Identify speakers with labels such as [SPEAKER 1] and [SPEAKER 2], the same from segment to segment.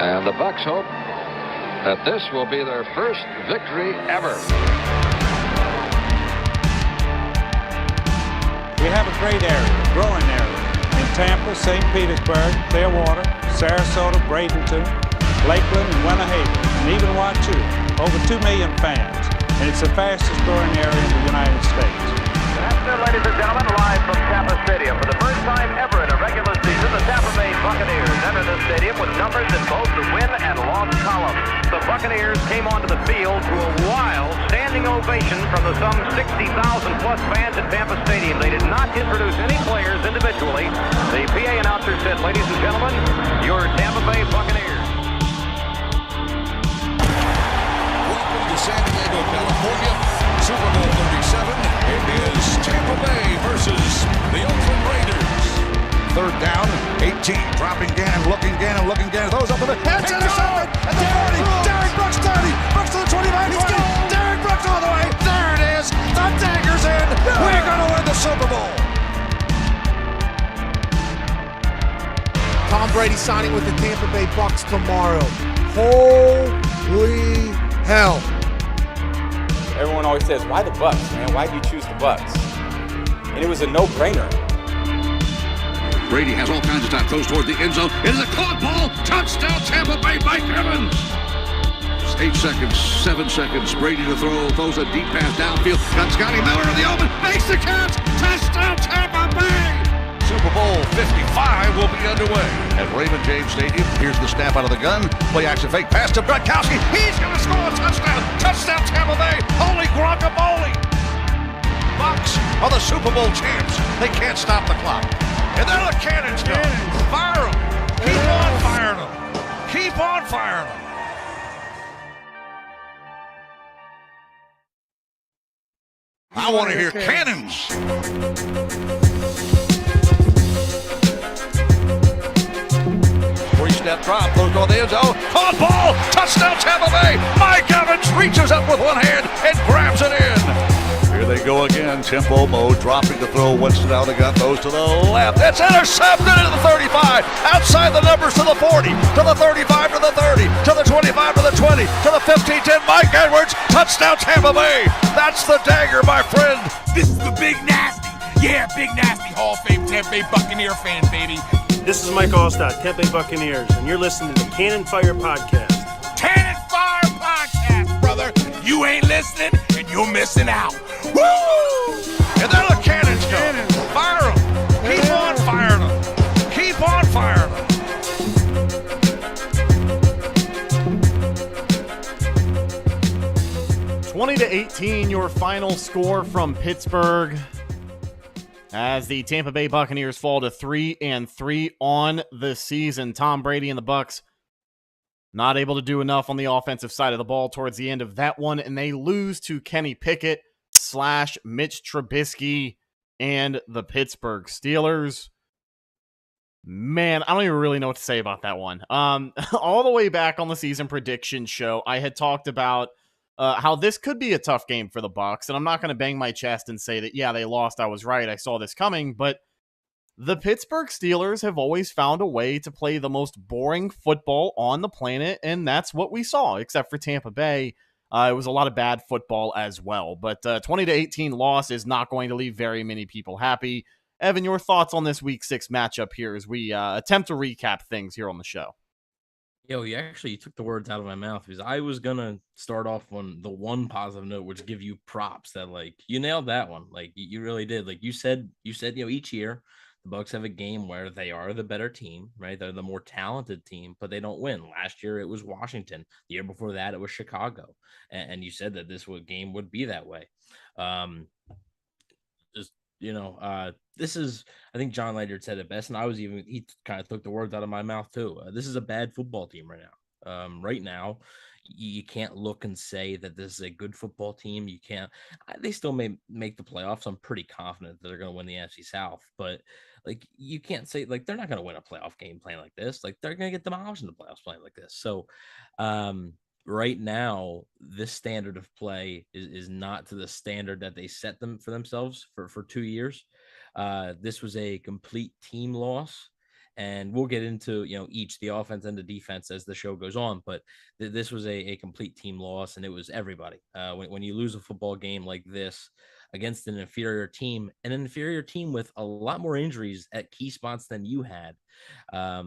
[SPEAKER 1] And the Bucs hope that this will be their first victory ever.
[SPEAKER 2] We have a great area, a growing area, in Tampa, St. Petersburg, Clearwater, Sarasota, Bradenton, Lakeland, and Winnehaven, and even Wachoo. Over 2 million fans, and it's the fastest growing area in the United States.
[SPEAKER 3] Good afternoon, ladies and gentlemen, live from Tampa Stadium. For the first time ever in a regular season, the Tampa Bay Buccaneers enter the stadium with numbers in both the win and loss columns. The Buccaneers came onto the field to a wild standing ovation from the some 60,000-plus fans at Tampa Stadium. They did not introduce any players individually. The PA announcer said, "Ladies and gentlemen, your Tampa Bay Buccaneers."
[SPEAKER 4] Welcome to San Diego, California, Super Bowl 37. It is Tampa Bay versus the Oakland Raiders.
[SPEAKER 5] Third down, 18, dropping Gannon, looking Gannon, throws up in the head, intercepted, at the 40, Derek Brooks 30, Brooks to the 25, 20, Derek Brooks all the way, there it is, the dagger's in, we're gonna win the Super Bowl.
[SPEAKER 6] Tom Brady signing with the Tampa Bay Bucs tomorrow. Holy hell.
[SPEAKER 7] Everyone always says, why the Bucs, man? Why do you choose the Bucs? And it was a no-brainer.
[SPEAKER 4] Brady has all kinds of time, throws toward the end zone. It is a caught ball. Touchdown, Tampa Bay, Mike Evans. 8 seconds, 7 seconds. Brady to throw, throws a deep pass downfield. Got Scotty Miller in the open, makes the catch. Touchdown, Tampa Bay. Super Bowl 55 will be underway
[SPEAKER 5] At Raymond James Stadium, here's the snap out of the gun, play action fake, pass to Gronkowski, he's gonna score a touchdown, touchdown Tampa Bay, holy guacamole. Bucs are the Super Bowl champs, they can't stop the clock. And there the cannons go. Fire them. Keep on firing them. Keep on firing them. I want to hear cannons. Three-step drop, throws on the end zone. Caught ball. Touchdown Tampa Bay. Mike Evans reaches up with one hand and grabs it in. Here they go again, tempo mode, dropping the throw, Winston out of the gun, goes to the left, it's intercepted into the 35, outside the numbers to the 40, to the 35, to the 30, to the 25, to the 20, to the 15-10, Mike Edwards, touchdown Tampa Bay, that's the dagger, my friend.
[SPEAKER 8] This is the Big Nasty, yeah, Big Nasty, Hall of Fame Tampa Bay Buccaneer fan, baby.
[SPEAKER 9] This is Mike Allstott, Tampa Bay Buccaneers, and you're listening to the Cannon Fire Podcast.
[SPEAKER 8] Cannon Fire Podcast, brother, you ain't listening, and you're missing out. Woo!
[SPEAKER 5] And there the cannons go. Fire them. Keep on firing them. Keep on firing them.
[SPEAKER 10] 20-18, your final score from Pittsburgh, as the Tampa Bay Buccaneers fall to 3-3 on the season. Tom Brady and the Bucs not able to do enough on the offensive side of the ball towards the end of that one, and they lose to Kenny Pickett / Mitch Trubisky and the Pittsburgh Steelers. Man, I don't even really know what to say about that one. All the way back on the season prediction show, I had talked about how this could be a tough game for the Bucs, and I'm not going to bang my chest and say that, yeah, they lost, I was right, I saw this coming, but the Pittsburgh Steelers have always found a way to play the most boring football on the planet, and that's what we saw, except for Tampa Bay. It was a lot of bad football as well, but 20-18 loss is not going to leave very many people happy. Evan, your thoughts on this Week 6 matchup here as we attempt to recap things here on the show?
[SPEAKER 11] Yo, you took the words out of my mouth, because I was going to start off on the one positive note, which give you props that, like, you nailed that one. Like, you really did. Like you said, each year the Bucs have a game where they are the better team, right? They're the more talented team, but they don't win. Last year it was Washington. The year before that it was Chicago. And you said that this game would be that way. This is, I think John Ledyard said it best, and he kind of took the words out of my mouth too. This is a bad football team right now. Right now, you can't look and say that this is a good football team. You can't. They still may make the playoffs. I'm pretty confident that they're going to win the NFC South, but like, you can't say, like, they're not going to win a playoff game playing like this. Like, they're going to get demolished in the playoffs playing like this. So, right now, this standard of play is not to the standard that they set them for themselves for 2 years. This was a complete team loss. And we'll get into, each, the offense and the defense, as the show goes on. But this was a complete team loss, and it was everybody. When you lose a football game like this against an inferior team with a lot more injuries at key spots than you had, I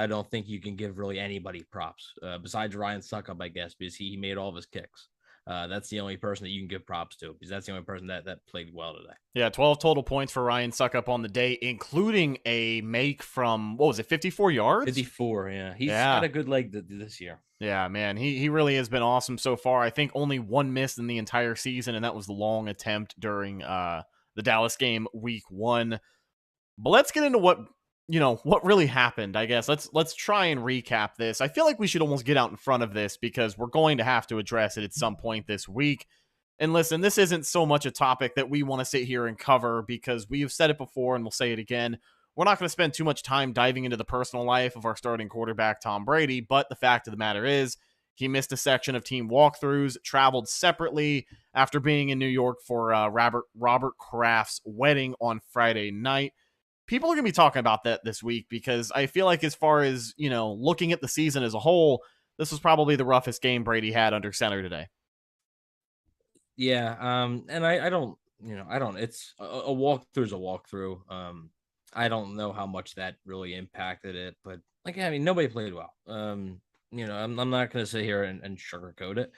[SPEAKER 11] don't think you can give really anybody props besides Ryan Suckup, I guess, because he made all of his kicks. That's the only person that you can give props to, because that's the only person that played well today.
[SPEAKER 10] Yeah, 12 total points for Ryan Suckup on the day, including a make from, 54 yards?
[SPEAKER 11] 54, yeah. He's got a good leg this year.
[SPEAKER 10] Yeah, man, he really has been awesome so far. I think only one miss in the entire season, and that was the long attempt during the Dallas game week 1. But let's get into what really happened, I guess. Let's try and recap this. I feel like we should almost get out in front of this because we're going to have to address it at some point this week. And listen, this isn't so much a topic that we want to sit here and cover because we have said it before and we'll say it again. We're not going to spend too much time diving into the personal life of our starting quarterback, Tom Brady, but the fact of the matter is he missed a section of team walkthroughs, traveled separately after being in New York for Robert Kraft's wedding on Friday night. People are going to be talking about that this week because I feel like as far as, looking at the season as a whole, this was probably the roughest game Brady had under center today.
[SPEAKER 11] Yeah. And I don't, it's a walkthrough is a walkthrough. I don't know how much that really impacted it, but nobody played well. I'm not going to sit here and sugarcoat it.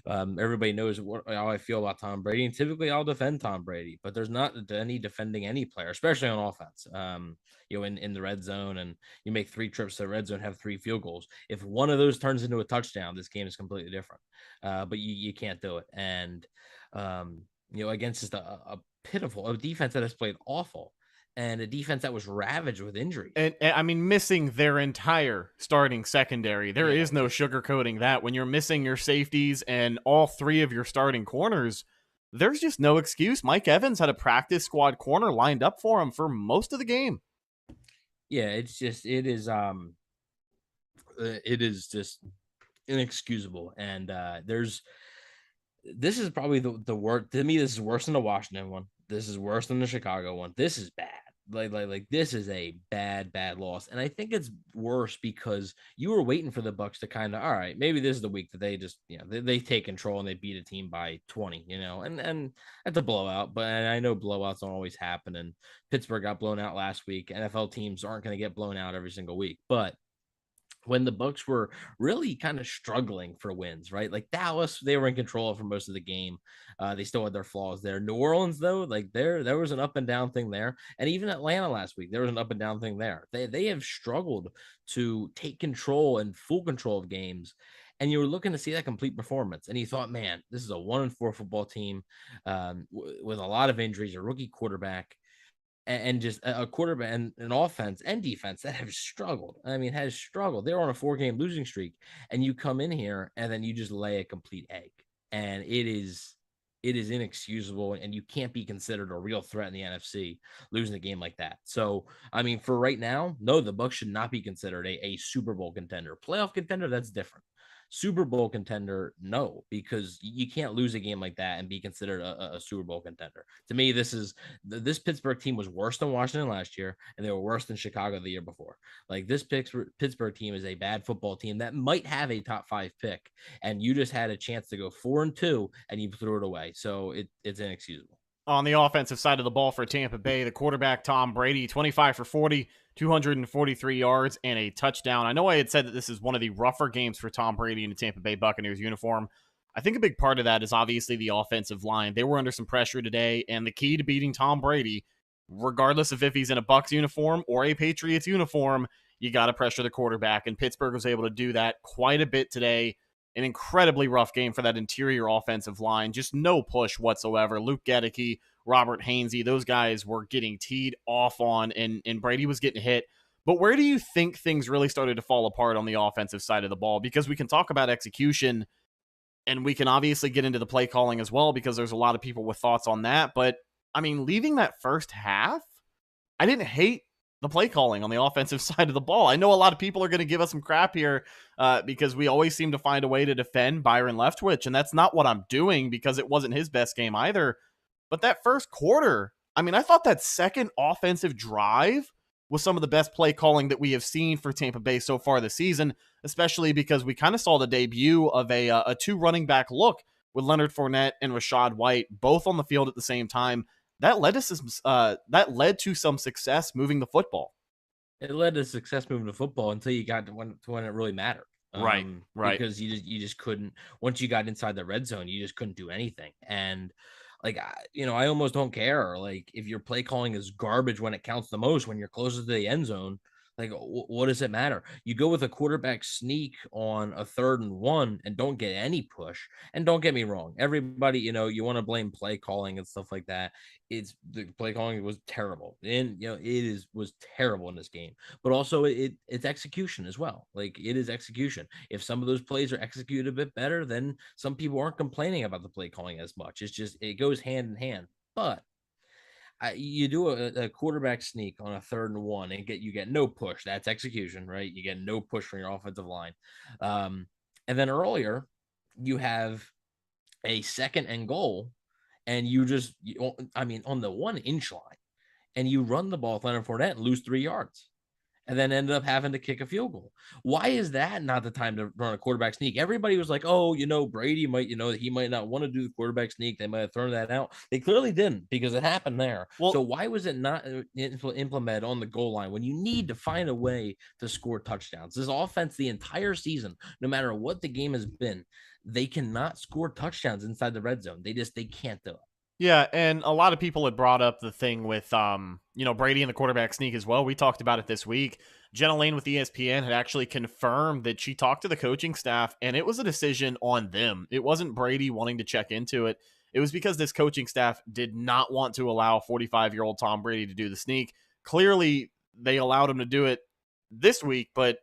[SPEAKER 11] Everybody knows how I feel about Tom Brady, and typically I'll defend Tom Brady, but there's not any defending any player, especially on offense. In the red zone, and you make 3 trips to the red zone, have 3 field goals. If one of those turns into a touchdown, this game is completely different. But you can't do it. And, against just a defense that has played awful, and a defense that was ravaged with injuries.
[SPEAKER 10] And I mean, missing their entire starting secondary. There is no sugarcoating that. When you're missing your safeties and all 3 of your starting corners, there's just no excuse. Mike Evans had a practice squad corner lined up for him for most of the game.
[SPEAKER 11] Yeah, it is just inexcusable. And this is probably the worst. To me, this is worse than the Washington one. This is worse than the Chicago one. This is bad. Like this is a bad loss. And I think it's worse because you were waiting for the Bucs to kind of, all right, maybe this is the week that they just, they take control and they beat a team by 20, and that's a blowout. But I know blowouts don't always happen. And Pittsburgh got blown out last week. NFL teams aren't going to get blown out every single week. But when the Bucs were really kind of struggling for wins, right? Like Dallas, they were in control for most of the game. They still had their flaws there. New Orleans, though, like there was an up and down thing there. And even Atlanta last week, there was an up and down thing there. They have struggled to take control and full control of games. And you were looking to see that complete performance. And you thought, man, this is a 1-4 football team with a lot of injuries, a rookie quarterback, and just a quarterback and an offense and defense that have struggled. Has struggled. They're on a 4-game losing streak, and you come in here and then you just lay a complete egg. And it is inexcusable, and you can't be considered a real threat in the NFC losing a game like that. So, for right now, no, the Bucs should not be considered a Super Bowl contender. Playoff contender, that's different. Super Bowl contender, no, because you can't lose a game like that and be considered a Super Bowl contender. To me, this Pittsburgh team was worse than Washington last year, and they were worse than Chicago the year before. Like, this Pittsburgh team is a bad football team that might have a top 5 pick, and you just had a chance to go 4-2, and you threw it away. So it's inexcusable.
[SPEAKER 10] On the offensive side of the ball for Tampa Bay, the quarterback, Tom Brady, 25 for 40, 243 yards, and a touchdown. I know I had said that this is one of the rougher games for Tom Brady in the Tampa Bay Buccaneers uniform. I think a big part of that is obviously the offensive line. They were under some pressure today, and the key to beating Tom Brady, regardless of if he's in a Bucs uniform or a Patriots uniform, you got to pressure the quarterback, and Pittsburgh was able to do that quite a bit today. An incredibly rough game for that interior offensive line. Just no push whatsoever. Luke Gedeke, Robert Hainsey, those guys were getting teed off on, and Brady was getting hit. But where do you think things really started to fall apart on the offensive side of the ball? Because we can talk about execution, and we can obviously get into the play calling as well, because there's a lot of people with thoughts on that. But, leaving that first half, I didn't hate the play calling on the offensive side of the ball. I know a lot of people are going to give us some crap here because we always seem to find a way to defend Byron Leftwich, and that's not what I'm doing because it wasn't his best game either. But that first quarter, I thought that second offensive drive was some of the best play calling that we have seen for Tampa Bay so far this season, especially because we kind of saw the debut of a two running back look with Leonard Fournette and Rachaad White both on the field at the same time. That led to some success moving the football.
[SPEAKER 11] It led to success moving the football until you got to when it really mattered.
[SPEAKER 10] Right.
[SPEAKER 11] Because you just couldn't, once you got inside the red zone, you just couldn't do anything. And like, I almost don't care. Like, if your play calling is garbage when it counts the most, when you're closer to the end zone, like, what does it matter? You go with a quarterback sneak on a 3rd and 1 and don't get any push. And don't get me wrong, everybody, you want to blame play calling and stuff like that. The play calling was terrible, and was terrible in this game. But also, it's execution as well. Like, it is execution. If some of those plays are executed a bit better, then some people aren't complaining about the play calling as much. It's just, it goes hand in hand. But you do a quarterback sneak on a 3rd and 1 and you get no push. That's execution, right? You get no push from your offensive line. And then earlier you have a 2nd and goal, and on the 1-inch line, and you run the ball with Leonard Fournette and lose 3 yards, and then ended up having to kick a field goal. Why is that not the time to run a quarterback sneak? Everybody was like, oh, Brady might, he might not want to do the quarterback sneak. They might have thrown that out. They clearly didn't, because it happened there. Well, so why was it not implemented on the goal line when you need to find a way to score touchdowns? This offense, the entire season, no matter what the game has been, they cannot score touchdowns inside the red zone. They can't do it.
[SPEAKER 10] Yeah, and a lot of people had brought up the thing with, Brady and the quarterback sneak as well. We talked about it this week. Jenna Lane with ESPN had actually confirmed that she talked to the coaching staff, and it was a decision on them. It wasn't Brady wanting to check into it. It was because this coaching staff did not want to allow 45-year-old Tom Brady to do the sneak. Clearly, they allowed him to do it this week, but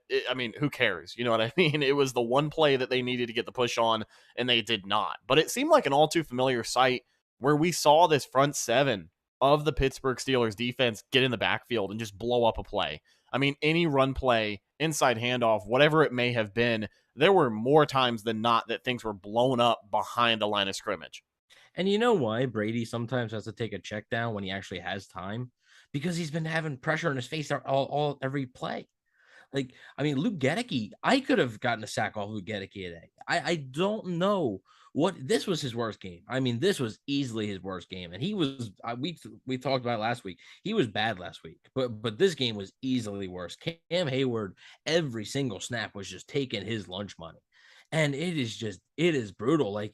[SPEAKER 10] who cares? You know what I mean? It was the one play that they needed to get the push on, and they did not. But it seemed like an all too familiar sight where we saw this front 7 of the Pittsburgh Steelers defense get in the backfield and just blow up a play. Any run play, inside handoff, whatever it may have been, there were more times than not that things were blown up behind the line of scrimmage.
[SPEAKER 11] And you know why Brady sometimes has to take a check down when he actually has time? Because he's been having pressure in his face every play. Luke Gedeke, I could have gotten a sack off Luke Gedeke today. I don't know this was his worst game. This was easily his worst game. And he was, we talked about it last week. He was bad last week, but this game was easily worse. Cam Hayward, every single snap was just taking his lunch money. And it is brutal.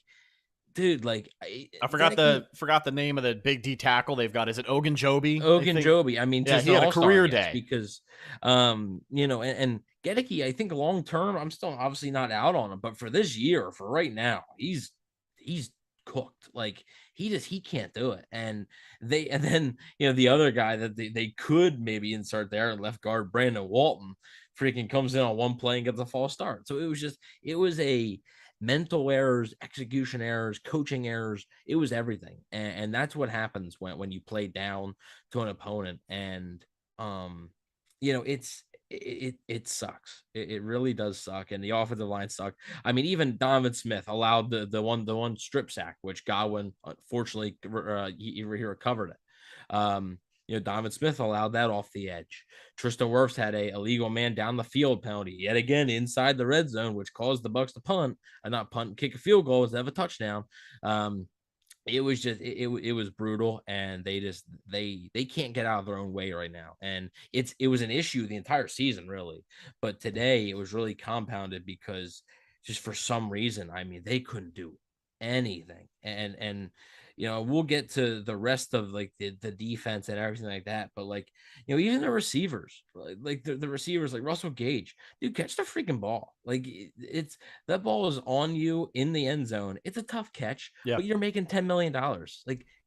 [SPEAKER 11] Dude,
[SPEAKER 10] I forgot the name of the big D tackle they've got. Is it Ogunjobi?
[SPEAKER 11] Ogunjobi.
[SPEAKER 10] He had a career day
[SPEAKER 11] because, and Gedeke, I think long term, I'm still obviously not out on him, but for this year, for right now, he's cooked. He can't do it. And then the other guy that they could maybe insert there, left guard Brandon Walton, freaking comes in on one play and gets a false start. So it was a mental errors, execution errors, coaching errors. It was everything. And that's what happens when you play down to an opponent. And, it sucks. It really does suck. And the offensive line sucked. Even Donovan Smith allowed the one strip sack, which Godwin, unfortunately, he recovered it. Donovan Smith allowed that off the edge. Tristan Wirfs had a illegal man down the field penalty yet again inside the red zone, which caused the Bucs to punt, and not punt and kick a field goal instead of a touchdown. It was just it was brutal, and they can't get out of their own way right now. And it was an issue the entire season, really, but today it was really compounded because just for some reason, they couldn't do anything. And we'll get to the rest of the defense and everything like that, but even the receivers, the receivers like Russell Gage, dude, catch the freaking ball. It's that ball is on you in the end zone. It's a tough catch, but you're making $10 million.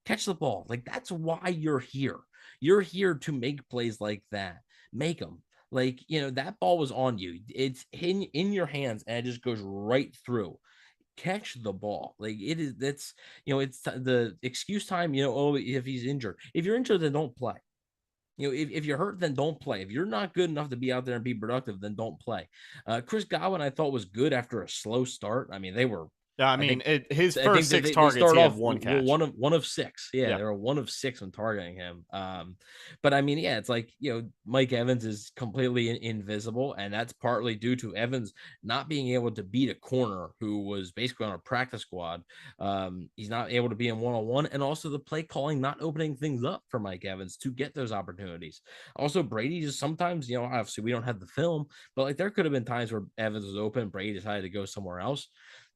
[SPEAKER 11] Catch the ball. That's why you're here. You're here to make plays like that. Make them. That ball was on you. It's in your hands, and it just goes right through. Catch the ball. It's the excuse time, if he's injured. If you're injured, then don't play. If you're hurt, then don't play. If you're not good enough to be out there and be productive, then don't play. Chris Godwin, I thought, was good after a slow start. They were
[SPEAKER 10] Yeah, I mean, his
[SPEAKER 11] I
[SPEAKER 10] first
[SPEAKER 11] think
[SPEAKER 10] 6 targets, he had 1 catch.
[SPEAKER 11] One of 6. Yeah, they were 1 of 6 when targeting him. But I mean, yeah, it's like, Mike Evans is completely invisible, and that's partly due to Evans not being able to beat a corner who was basically on a practice squad. He's not able to be in one-on-one, and also the play calling not opening things up for Mike Evans to get those opportunities. Also, Brady just sometimes, obviously we don't have the film, but like there could have been times where Evans was open, Brady decided to go somewhere else.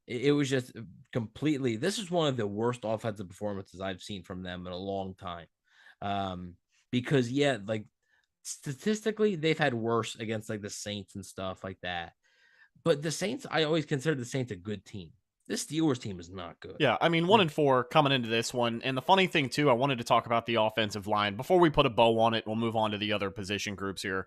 [SPEAKER 11] It was just completely. This is one of the worst offensive performances I've seen from them in a long time. Because like statistically, they've had worse against like the Saints and stuff like that. But the Saints, I always consider the Saints a good team. This Steelers team is not good.
[SPEAKER 10] Yeah, I mean, 1-4 coming into this one. And the funny thing, too, I wanted to talk about the offensive line. Before we put a bow on it, we'll move on to the other position groups here.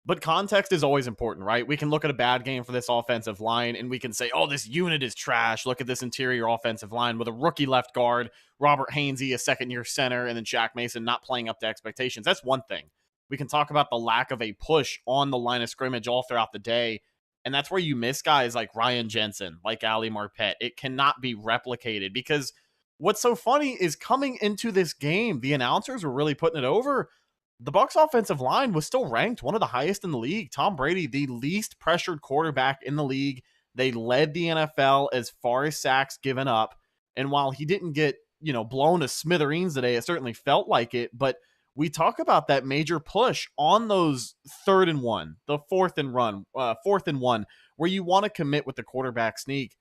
[SPEAKER 10] But context is always important, right? We can look at a bad game for this offensive line and we can say, oh, this unit is trash. Look at this interior offensive line with a rookie left guard, Robert Hainsey, a second-year center, and then Shaq Mason not playing up to expectations. That's one thing. We can talk about the lack of a push on the line of scrimmage all throughout the day, and that's where you miss guys like Ryan Jensen, like Ali Marpet. It cannot be replicated because what's so funny is coming into this game, the announcers were really putting it over. The Bucs offensive line was still ranked one of the highest in the league. Tom Brady, the least pressured quarterback in the league. They led the NFL as far as sacks given up. And while he didn't get, blown to smithereens today, it certainly felt like it. But we talk about that major push on those 3rd and 1, the 4th and 1, where you want to commit with the quarterback sneak.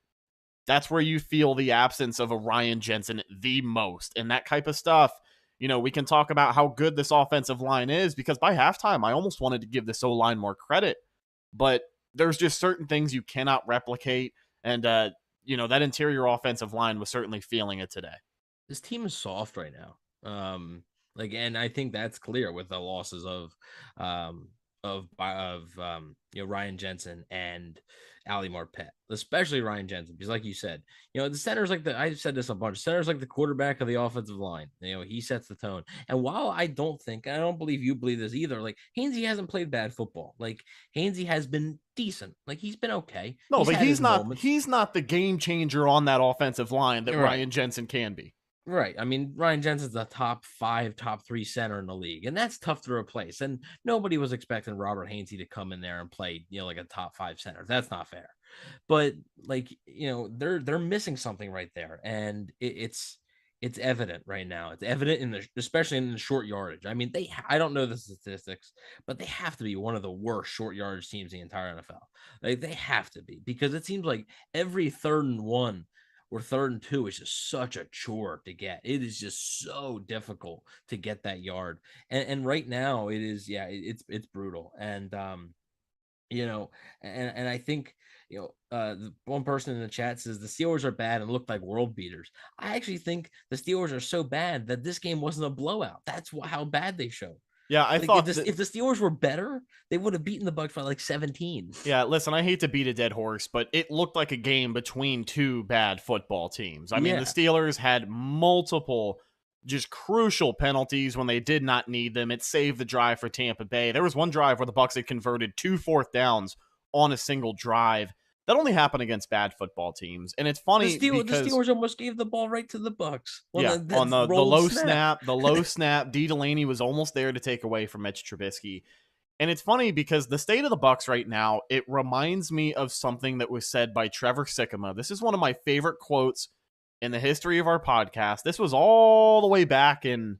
[SPEAKER 10] That's where you feel the absence of a Ryan Jensen the most. And that type of stuff. We can talk about how good this offensive line is because by halftime, I almost wanted to give this O-line more credit. But there's just certain things you cannot replicate. And, that interior offensive line was certainly feeling it today.
[SPEAKER 11] This team is soft right now. And I think that's clear with the losses of Ryan Jensen and Ali Marpet, especially Ryan Jensen, because like you said, the center's like I've said this a bunch, center's like the quarterback of the offensive line. He sets the tone. And while I don't believe you believe this either, like Hainsey hasn't played bad football. Like Hainsey has been decent. Like he's been okay.
[SPEAKER 10] No, but he's not the game changer on that offensive line that Ryan Jensen can be.
[SPEAKER 11] Right. I mean, Ryan Jensen's the top 3 center in the league, and that's tough to replace. And nobody was expecting Robert Hainsey to come in there and play, like a top 5 center. That's not fair. But they're missing something right there, and it's evident right now. It's evident especially in the short yardage. I mean, I don't know the statistics, but they have to be one of the worst short yardage teams in the entire NFL. Like they have to be, because it seems like every 3rd and 1 or 3rd and 2 is just such a chore to get. It is just so difficult to get that yard. And right now it is, it's brutal. And, and I think, the one person in the chat says the Steelers are bad and look like world beaters. I actually think the Steelers are so bad that this game wasn't a blowout. That's how bad they showed.
[SPEAKER 10] Yeah, I thought
[SPEAKER 11] if the Steelers were better, they would have beaten the Bucs by like 17.
[SPEAKER 10] Yeah, listen, I hate to beat a dead horse, but it looked like a game between 2 bad football teams. I mean, the Steelers had multiple just crucial penalties when they did not need them. It saved the drive for Tampa Bay. There was one drive where the Bucs had converted 2 4th downs on a single drive. That only happened against bad football teams. And it's funny
[SPEAKER 11] because the Steelers almost gave the ball right to the Bucs.
[SPEAKER 10] On the low snap. The low snap, D. Delaney was almost there to take away from Mitch Trubisky. And it's funny because the state of the Bucs right now, it reminds me of something that was said by Trevor Sikkema. This is one of my favorite quotes in the history of our podcast. This was all the way back in,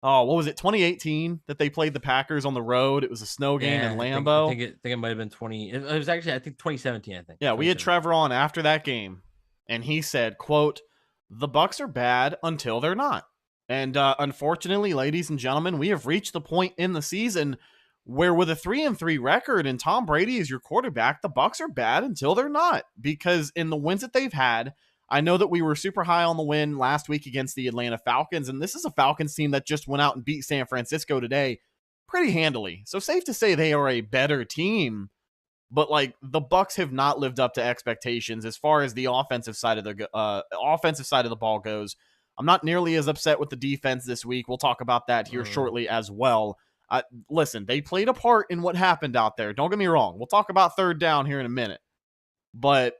[SPEAKER 10] 2018 that they played the Packers on the road. It was a snow game in Lambeau.
[SPEAKER 11] I think it might have been 20. It was actually, I think 2017, I think.
[SPEAKER 10] Yeah, we had Trevor on after that game, and he said, quote, "The Bucs are bad until they're not." And unfortunately, ladies and gentlemen, we have reached the point in the season where with a 3-3 record and Tom Brady is your quarterback, the Bucs are bad until they're not. Because in the wins that they've had, I know that we were super high on the win last week against the Atlanta Falcons, and this is a Falcons team that just went out and beat San Francisco today pretty handily. So safe to say they are a better team, but the Bucs have not lived up to expectations as far as the offensive side of the ball goes. I'm not nearly as upset with the defense this week. We'll talk about that here shortly as well. Listen, they played a part in what happened out there. Don't get me wrong. We'll talk about 3rd down here in a minute, but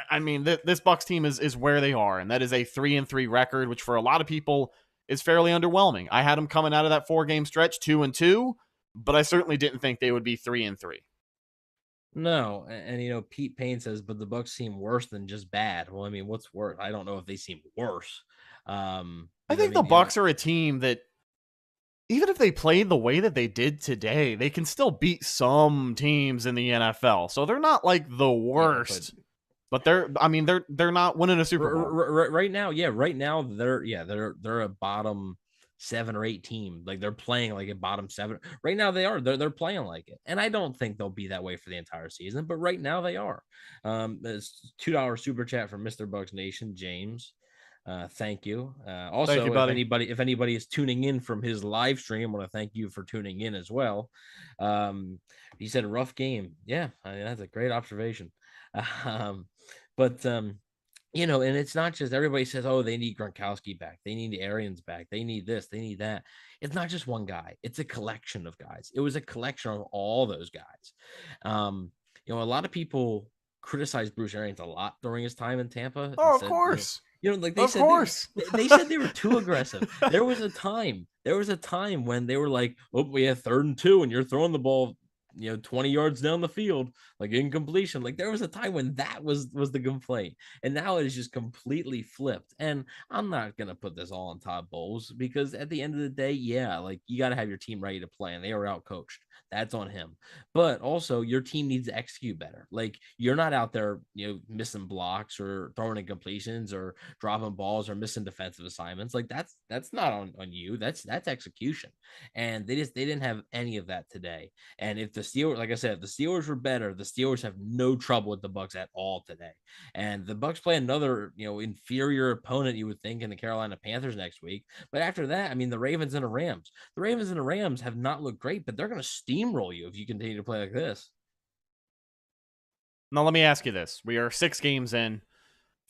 [SPEAKER 10] I mean, this Bucs team is where they are, and that is a 3-3 record, which for a lot of people is fairly underwhelming. I had them coming out of that 4-game stretch 2-2, but I certainly didn't think they would be 3-3.
[SPEAKER 11] No, and Pete Payne says, but the Bucs seem worse than just bad. Well, I mean, what's worse? I don't know if they seem worse.
[SPEAKER 10] I think the Bucs are a team that, even if they played the way that they did today, they can still beat some teams in the NFL. So they're not like the worst, but they're not winning a Super Bowl
[SPEAKER 11] right now. Yeah, right now they're a bottom 7 or 8 team. Like they're playing like a bottom 7 right now. They're playing like it, and I don't think they'll be that way for the entire season. But right now they are. It's $2 super chat from Mr. Bucks Nation James. Thank you. Also,
[SPEAKER 10] thank you,
[SPEAKER 11] if anybody is tuning in from his live stream, I want to thank you for tuning in as well. He said a rough game. Yeah, I mean, that's a great observation. But and it's not just everybody says, oh, they need Gronkowski back. They need the Arians back. They need this. They need that. It's not just one guy. It's a collection of guys. It was a collection of all those guys. A lot of people criticized Bruce Arians a lot during his time in Tampa.
[SPEAKER 10] Oh, of course.
[SPEAKER 11] Like they said they were too aggressive. There was a time when they were like, oh, we have 3rd and 2 and you're throwing the ball 20 yards down the field, like incompletion. Like there was a time when that was the complaint, and now it is just completely flipped. And I'm not gonna put this all on Todd Bowles, because at the end of the day, yeah, like you got to have your team ready to play, and they were out coached. That's on him. But also your team needs to execute better. Like you're not out there, missing blocks or throwing incompletions or dropping balls or missing defensive assignments. Like that's not on you. That's execution. And they didn't have any of that today. And if the Steelers, like I said, if the Steelers were better, the Steelers have no trouble with the Bucs at all today. And the Bucs play another, inferior opponent, you would think, in the Carolina Panthers next week. But after that, I mean, the Ravens and the Rams. The Ravens and the Rams have not looked great, but they're going to steamroll you if you continue to play like this.
[SPEAKER 10] Now, let me ask you this. We are 6 games in,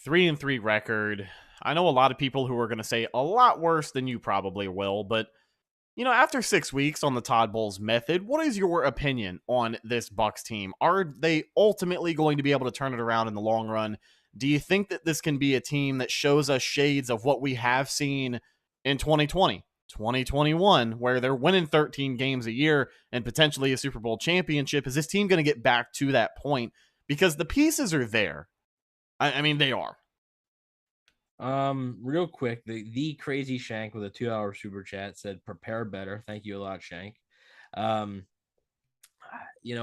[SPEAKER 10] 3-3 record. I know a lot of people who are going to say a lot worse than you probably will, but after 6 weeks on the Todd Bowles method, what is your opinion on this Bucs team? Are they ultimately going to be able to turn it around in the long run? Do you think that this can be a team that shows us shades of what we have seen in 2020, 2021, where they're winning 13 games a year and potentially a Super Bowl championship? Is this team going to get back to that point? Because the pieces are there. I mean, they are.
[SPEAKER 11] Real quick, the crazy Shank with a $2 super chat said, prepare better. Thank you a lot, Shank. A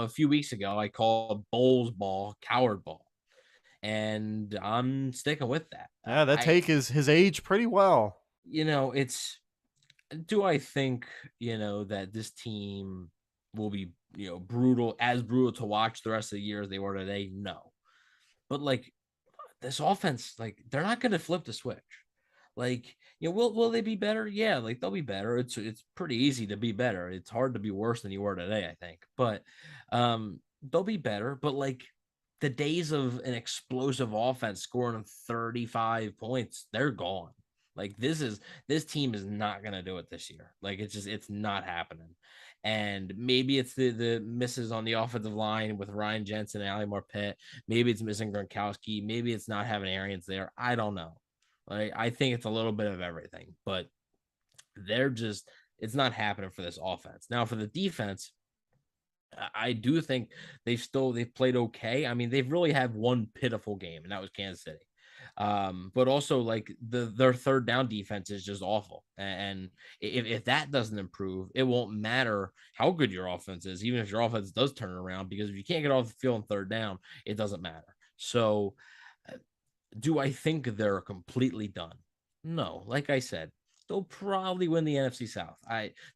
[SPEAKER 11] few weeks ago, I called Bowles ball coward ball, and I'm sticking with that.
[SPEAKER 10] Yeah, that take is his age pretty well.
[SPEAKER 11] Do I think, that this team will be, brutal to watch the rest of the year as they were today? No. But like, this offense, like they're not going to flip the switch. Like, will they be better? Yeah, like they'll be better. It's pretty easy to be better. It's hard to be worse than you were today, I think. But they'll be better. But like the days of an explosive offense scoring 35 points, they're gone. Like this team is not going to do it this year. Like it's not happening. And maybe it's the misses on the offensive line with Ryan Jensen and Ali Marpet. Maybe it's missing Gronkowski. Maybe it's not having Arians there. I don't know. Like, I think it's a little bit of everything, but it's not happening for this offense. Now for the defense, I do think they've played okay. I mean, they've really had one pitiful game, and that was Kansas City. But also like their third down defense is just awful. And if that doesn't improve, it won't matter how good your offense is, even if your offense does turn around, because if you can't get off the field on third down, it doesn't matter. So do I think they're completely done? No, like I said, they'll probably win the NFC South.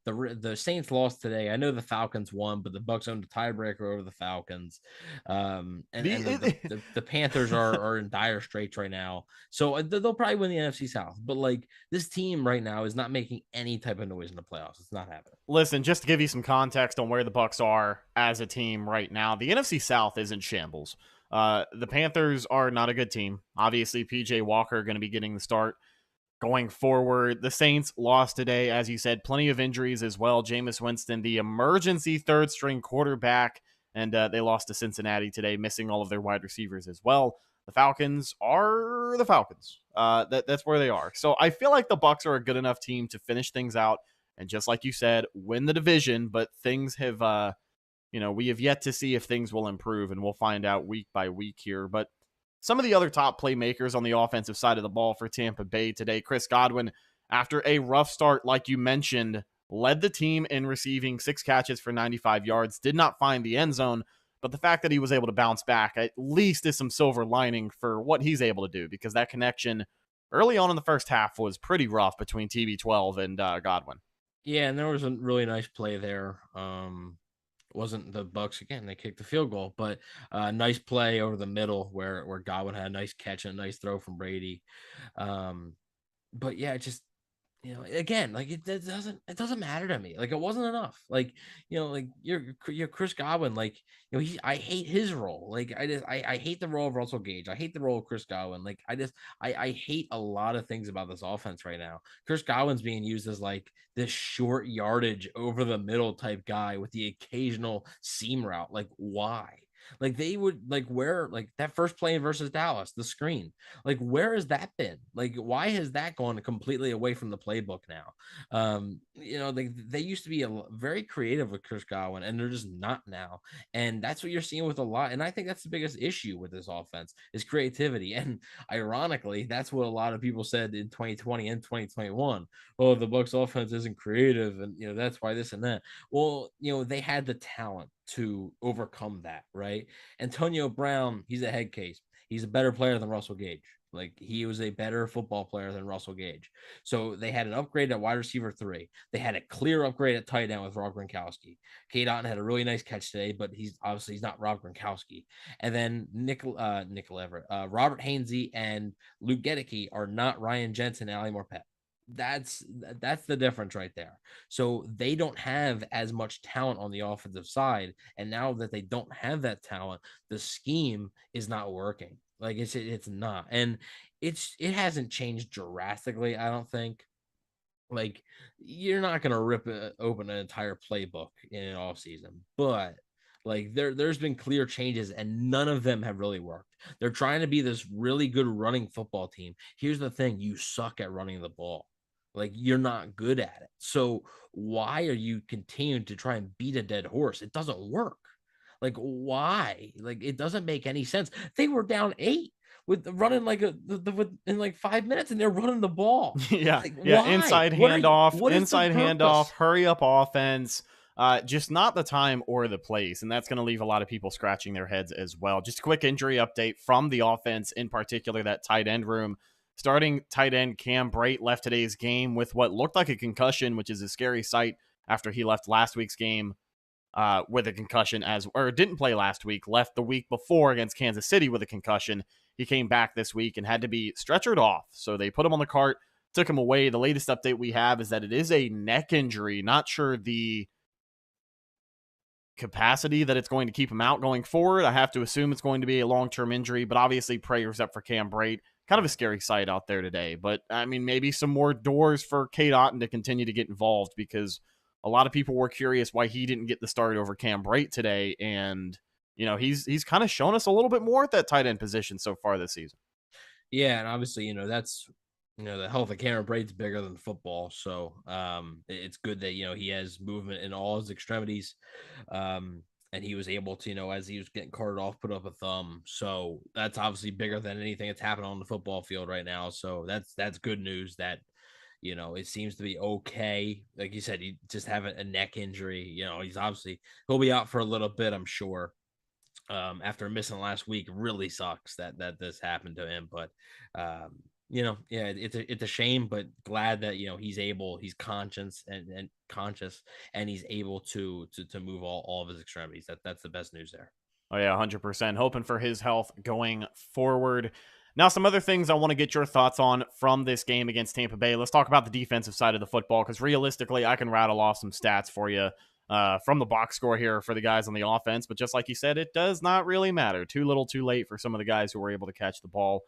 [SPEAKER 11] The Saints lost today. I know the Falcons won, but the Bucs owned a tiebreaker over the Falcons. The Panthers are in dire straits right now. So they'll probably win the NFC South. But like this team right now is not making any type of noise in the playoffs. It's not happening.
[SPEAKER 10] Listen, just to give you some context on where the Bucs are as a team right now, the NFC South is in shambles. The Panthers are not a good team. Obviously, PJ Walker going to be getting the start going forward. The Saints lost today, as you said, plenty of injuries as well. Jameis Winston, the emergency third-string quarterback, and they lost to Cincinnati today, missing all of their wide receivers as well. the Falcons are the Falcons. That's where they are. So I feel like the Bucs are a good enough team to finish things out and, just like you said, win the division. But things have, we have yet to see if things will improve, and we'll find out week by week here. But some of the other top playmakers on the offensive side of the ball for Tampa Bay today, Chris Godwin, after a rough start, like you mentioned, led the team in receiving 6 catches for 95 yards, did not find the end zone. But the fact that he was able to bounce back at least is some silver lining for what he's able to do, because that connection early on in the first half was pretty rough between TB12 and Godwin.
[SPEAKER 11] Yeah, and there was a really nice play there. Wasn't the Bucs again? They kicked the field goal, but nice play over the middle where Godwin had a nice catch and a nice throw from Brady. But yeah, just again, like it doesn't matter to me. Like it wasn't enough. Like like you're Chris Godwin. Like I hate his role. Like I hate the role of Russell Gage. I hate the role of Chris Godwin. Like I hate a lot of things about this offense right now. Chris Godwin's being used as like this short yardage over the middle type guy with the occasional seam route. Like why? Like they would where that first play versus Dallas, the screen, where has that been? Like, why has that gone completely away from the playbook now? They used to be very creative with Chris Godwin, and they're just not now. And that's what you're seeing with a lot. And I think that's the biggest issue with this offense is creativity. And ironically, that's what a lot of people said in 2020 and 2021. Oh, the Bucs offense isn't creative, and that's why this and that. Well, they had the talent to overcome that, right? Antonio Brown, he's a head case. He's a better player than Russell Gage. Like he was a better football player than Russell Gage. So they had an upgrade at wide receiver 3. They had a clear upgrade at tight end with Rob Gronkowski. Cade Otton had a really nice catch today, but he's not Rob Gronkowski. And then Robert Hainsey and Luke Gedeke are not Ryan Jensen and Ali Morpet. That's the difference right there. So they don't have as much talent on the offensive side, and now that they don't have that talent, the scheme is not working. Like it's not, and it hasn't changed drastically. I don't think. Like you're not gonna rip open an entire playbook in an off season, but like there's been clear changes, and none of them have really worked. They're trying to be this really good running football team. Here's the thing: you suck at running the ball. Like you're not good at it. So why are you continuing to try and beat a dead horse? It doesn't work. Like why? Like it doesn't make any sense. They were down 8 with running in like 5 minutes, and they're running the ball.
[SPEAKER 10] Yeah,
[SPEAKER 11] like,
[SPEAKER 10] yeah.
[SPEAKER 11] Why?
[SPEAKER 10] Inside handoff, hurry up offense. Just not the time or the place, and that's going to leave a lot of people scratching their heads as well. Just a quick injury update from the offense, in particular that tight end room. Starting tight end Cam Brate left today's game with what looked like a concussion, which is a scary sight after he left last week's game with a concussion, or didn't play last week, left the week before against Kansas City with a concussion. He came back this week and had to be stretchered off. So they put him on the cart, took him away. The latest update we have is that it is a neck injury. Not sure the capacity that it's going to keep him out going forward. I have to assume it's going to be a long-term injury, but obviously prayers up for Cam Brate. Kind of a scary sight out there today, but I mean, maybe some more doors for Cade Otton to continue to get involved, because a lot of people were curious why he didn't get the start over Cam Brate today. And, he's kind of shown us a little bit more at that tight end position so far this season.
[SPEAKER 11] Yeah. And obviously, that's, the health of Cam Brate's bigger than football. So it's good that, he has movement in all his extremities. And he was able to, as he was getting carted off, put up a thumb. So that's obviously bigger than anything that's happening on the football field right now. So that's good news that, it seems to be okay. Like you said, he just have a neck injury. He'll be out for a little bit, I'm sure. After missing last week, really sucks that this happened to him. But, it's a shame, but glad that, he's conscious and he's able to move all of his extremities. That's the best news there.
[SPEAKER 10] Oh yeah, 100%. Hoping for his health going forward. Now, some other things I want to get your thoughts on from this game against Tampa Bay. Let's talk about the defensive side of the football, because realistically, I can rattle off some stats for you from the box score here for the guys on the offense. But just like you said, it does not really matter. Too little, too late for some of the guys who were able to catch the ball.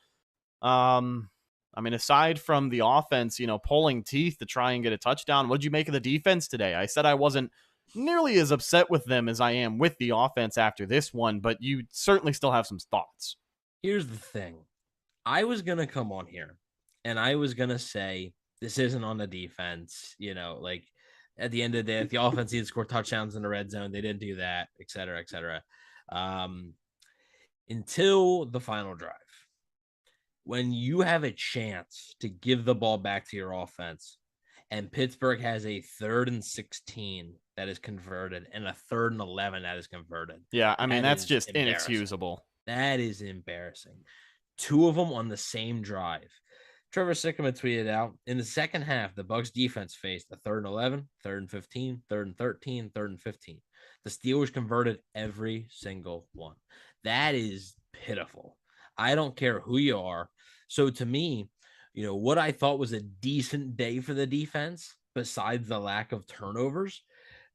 [SPEAKER 10] I mean, aside from the offense, pulling teeth to try and get a touchdown, what did you make of the defense today? I said I wasn't nearly as upset with them as I am with the offense after this one, but you certainly still have some thoughts.
[SPEAKER 11] Here's the thing. I was going to come on here and I was going to say, this isn't on the defense, like at the end of the day, if the offense needed to score touchdowns in the red zone, they didn't do that, et cetera, et cetera. Until the final drive. When you have a chance to give the ball back to your offense and Pittsburgh has a 3rd and 16 that is converted and a 3rd and 11 that is converted.
[SPEAKER 10] Yeah, I mean, that's just inexcusable.
[SPEAKER 11] That is embarrassing. 2 of them on the same drive. Trevor Sickman tweeted out, in the second half, the Bucs defense faced a 3rd and 11, 3rd and 15, 3rd and 13, 3rd and 15. The Steelers converted every single one. That is pitiful. I don't care who you are. So to me, what I thought was a decent day for the defense, besides the lack of turnovers,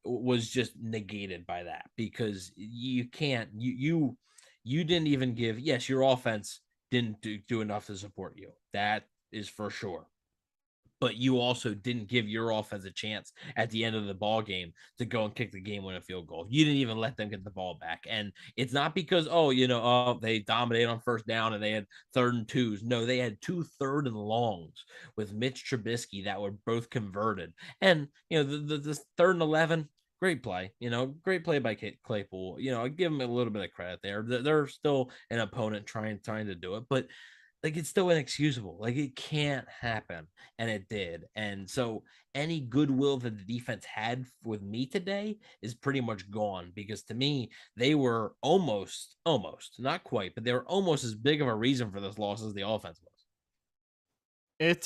[SPEAKER 11] was just negated by that, because you can't, you didn't even give, yes, your offense didn't do enough to support you. That is for sure. But you also didn't give your offense a chance at the end of the ball game to go and kick the game-winning field goal. You didn't even let them get the ball back. And it's not because, they dominated on first down and they had 3rd and 2s. No, they had 2 3rd and longs with Mitch Trubisky that were both converted. And, the 3rd and 11, great play, great play by Claypool. I give him a little bit of credit there. They're still an opponent trying to do it, but it's still inexcusable. It can't happen. And it did. And so any goodwill that the defense had with me today is pretty much gone, because to me, they were almost, not quite, but they were almost as big of a reason for this loss as the offense was.
[SPEAKER 10] It,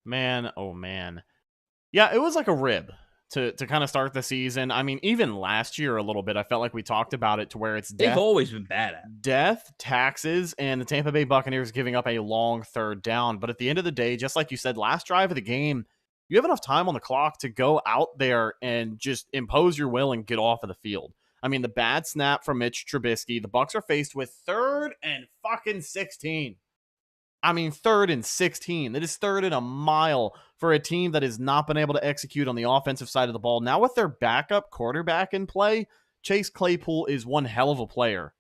[SPEAKER 10] man, oh man. Yeah, it was like a rib to kind of start the season. I mean, even last year a little bit, I felt like we talked about it to where it's
[SPEAKER 11] they've always been bad at
[SPEAKER 10] death, taxes, and the Tampa Bay Buccaneers giving up a long 3rd down. But at the end of the day, just like you said, last drive of the game, you have enough time on the clock to go out there and just impose your will and get off of the field. I mean, the bad snap from Mitch Trubisky, the Bucs are faced with 3rd and fucking 16. I mean, 3rd and 16. That is 3rd and a mile for a team that has not been able to execute on the offensive side of the ball. Now with their backup quarterback in play, Chase Claypool is one hell of a player.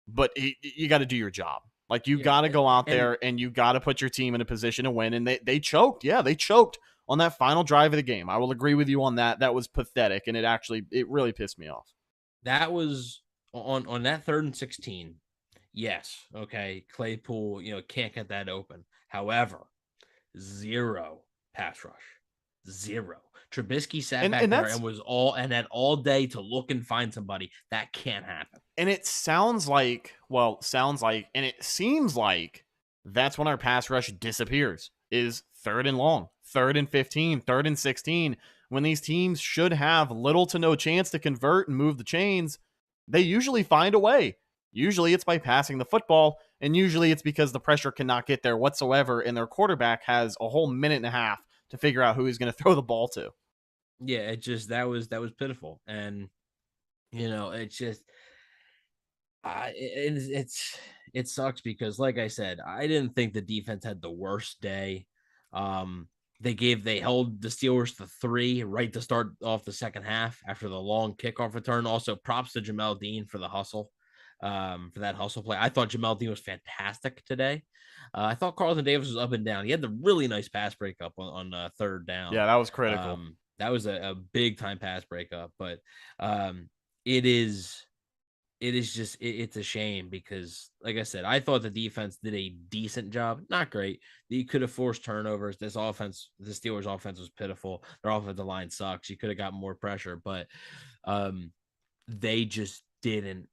[SPEAKER 10] But you got to do your job. You got to go out there and you got to put your team in a position to win. And they choked. Yeah, they choked on that final drive of the game. I will agree with you on that. That was pathetic, and it really pissed me off.
[SPEAKER 11] That was on that 3rd and 16. Yes, okay, Claypool, can't get that open. However, 0 pass rush. 0. Trubisky sat back there and had all day to look and find somebody. That can't happen.
[SPEAKER 10] And it sounds like, and it seems like that's when our pass rush disappears, is 3rd and long, 3rd and 15, 3rd and 16. When these teams should have little to no chance to convert and move the chains, they usually find a way. Usually it's by passing the football, and usually it's because the pressure cannot get there whatsoever, and their quarterback has a whole minute and a half to figure out who he's going to throw the ball to.
[SPEAKER 11] Yeah, that was pitiful. And, it's just, it sucks because, like I said, I didn't think the defense had the worst day. They held the Steelers to 3 right to start off the second half after the long kickoff return. Also, props to Jamel Dean for the hustle. For that hustle play. I thought Jamel Dean was fantastic today. I thought Carlton Davis was up and down. He had the really nice pass breakup on 3rd down.
[SPEAKER 10] Yeah, that was critical.
[SPEAKER 11] That was a big time pass breakup, but it's a shame because, like I said, I thought the defense did a decent job. Not great. You could have forced turnovers. The Steelers offense was pitiful. Their offensive line sucks. You could have got more pressure, but they just didn't.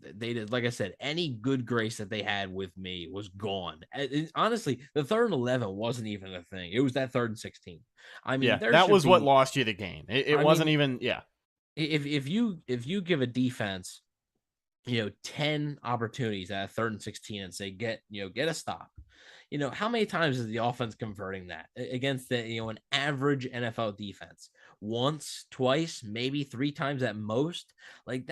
[SPEAKER 11] They did, like I said, any good grace that they had with me was gone. Honestly, the 3rd and 11 wasn't even a thing. It was that 3rd and 16. I mean,
[SPEAKER 10] that was what lost you the game. It wasn't even.
[SPEAKER 11] If you give a defense, 10 opportunities at 3rd and 16 and say get a stop, how many times is the offense converting that against an average NFL defense? Once, twice, maybe 3 times at most. And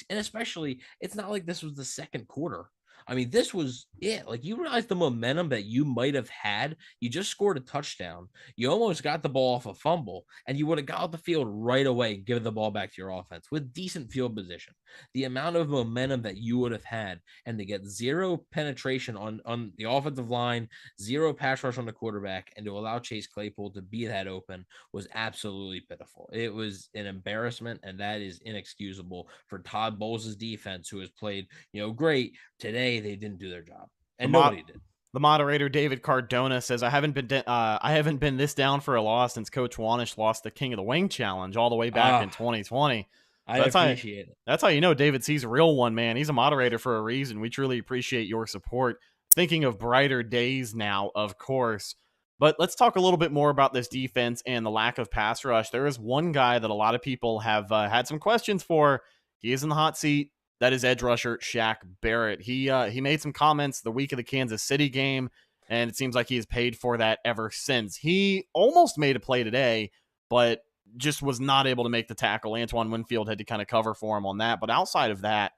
[SPEAKER 11] especially, it's not like this was the second quarter I mean, this was it. Like, you realize the momentum that you might have had. You just scored a touchdown. You almost got the ball off a fumble, and you would have got off the field right away and given the ball back to your offense with decent field position. The amount of momentum that you would have had, and to get zero penetration on the offensive line, zero pass rush on the quarterback, and to allow Chase Claypool to be that open was absolutely pitiful. It was an embarrassment, and that is inexcusable for Todd Bowles' defense, who has played, great. Today they didn't do their job, and nobody did.
[SPEAKER 10] The moderator David Cardona says, I haven't been this down for a loss since Coach Wanish lost the King of the Wing challenge all the way back in 2020.
[SPEAKER 11] I appreciate it.
[SPEAKER 10] That's how you know David C's a real one, man. He's a moderator for a reason. We truly appreciate your support. Thinking of brighter days now, of course. But let's talk a little bit more about this defense and the lack of pass rush. There is one guy that a lot of people have had some questions for. He is in the hot seat. That is edge rusher Shaq Barrett. He made some comments the week of the Kansas City game, and it seems like he has paid for that ever since. He almost made a play today, but just was not able to make the tackle. Antoine Winfield had to kind of cover for him on that. But outside of that,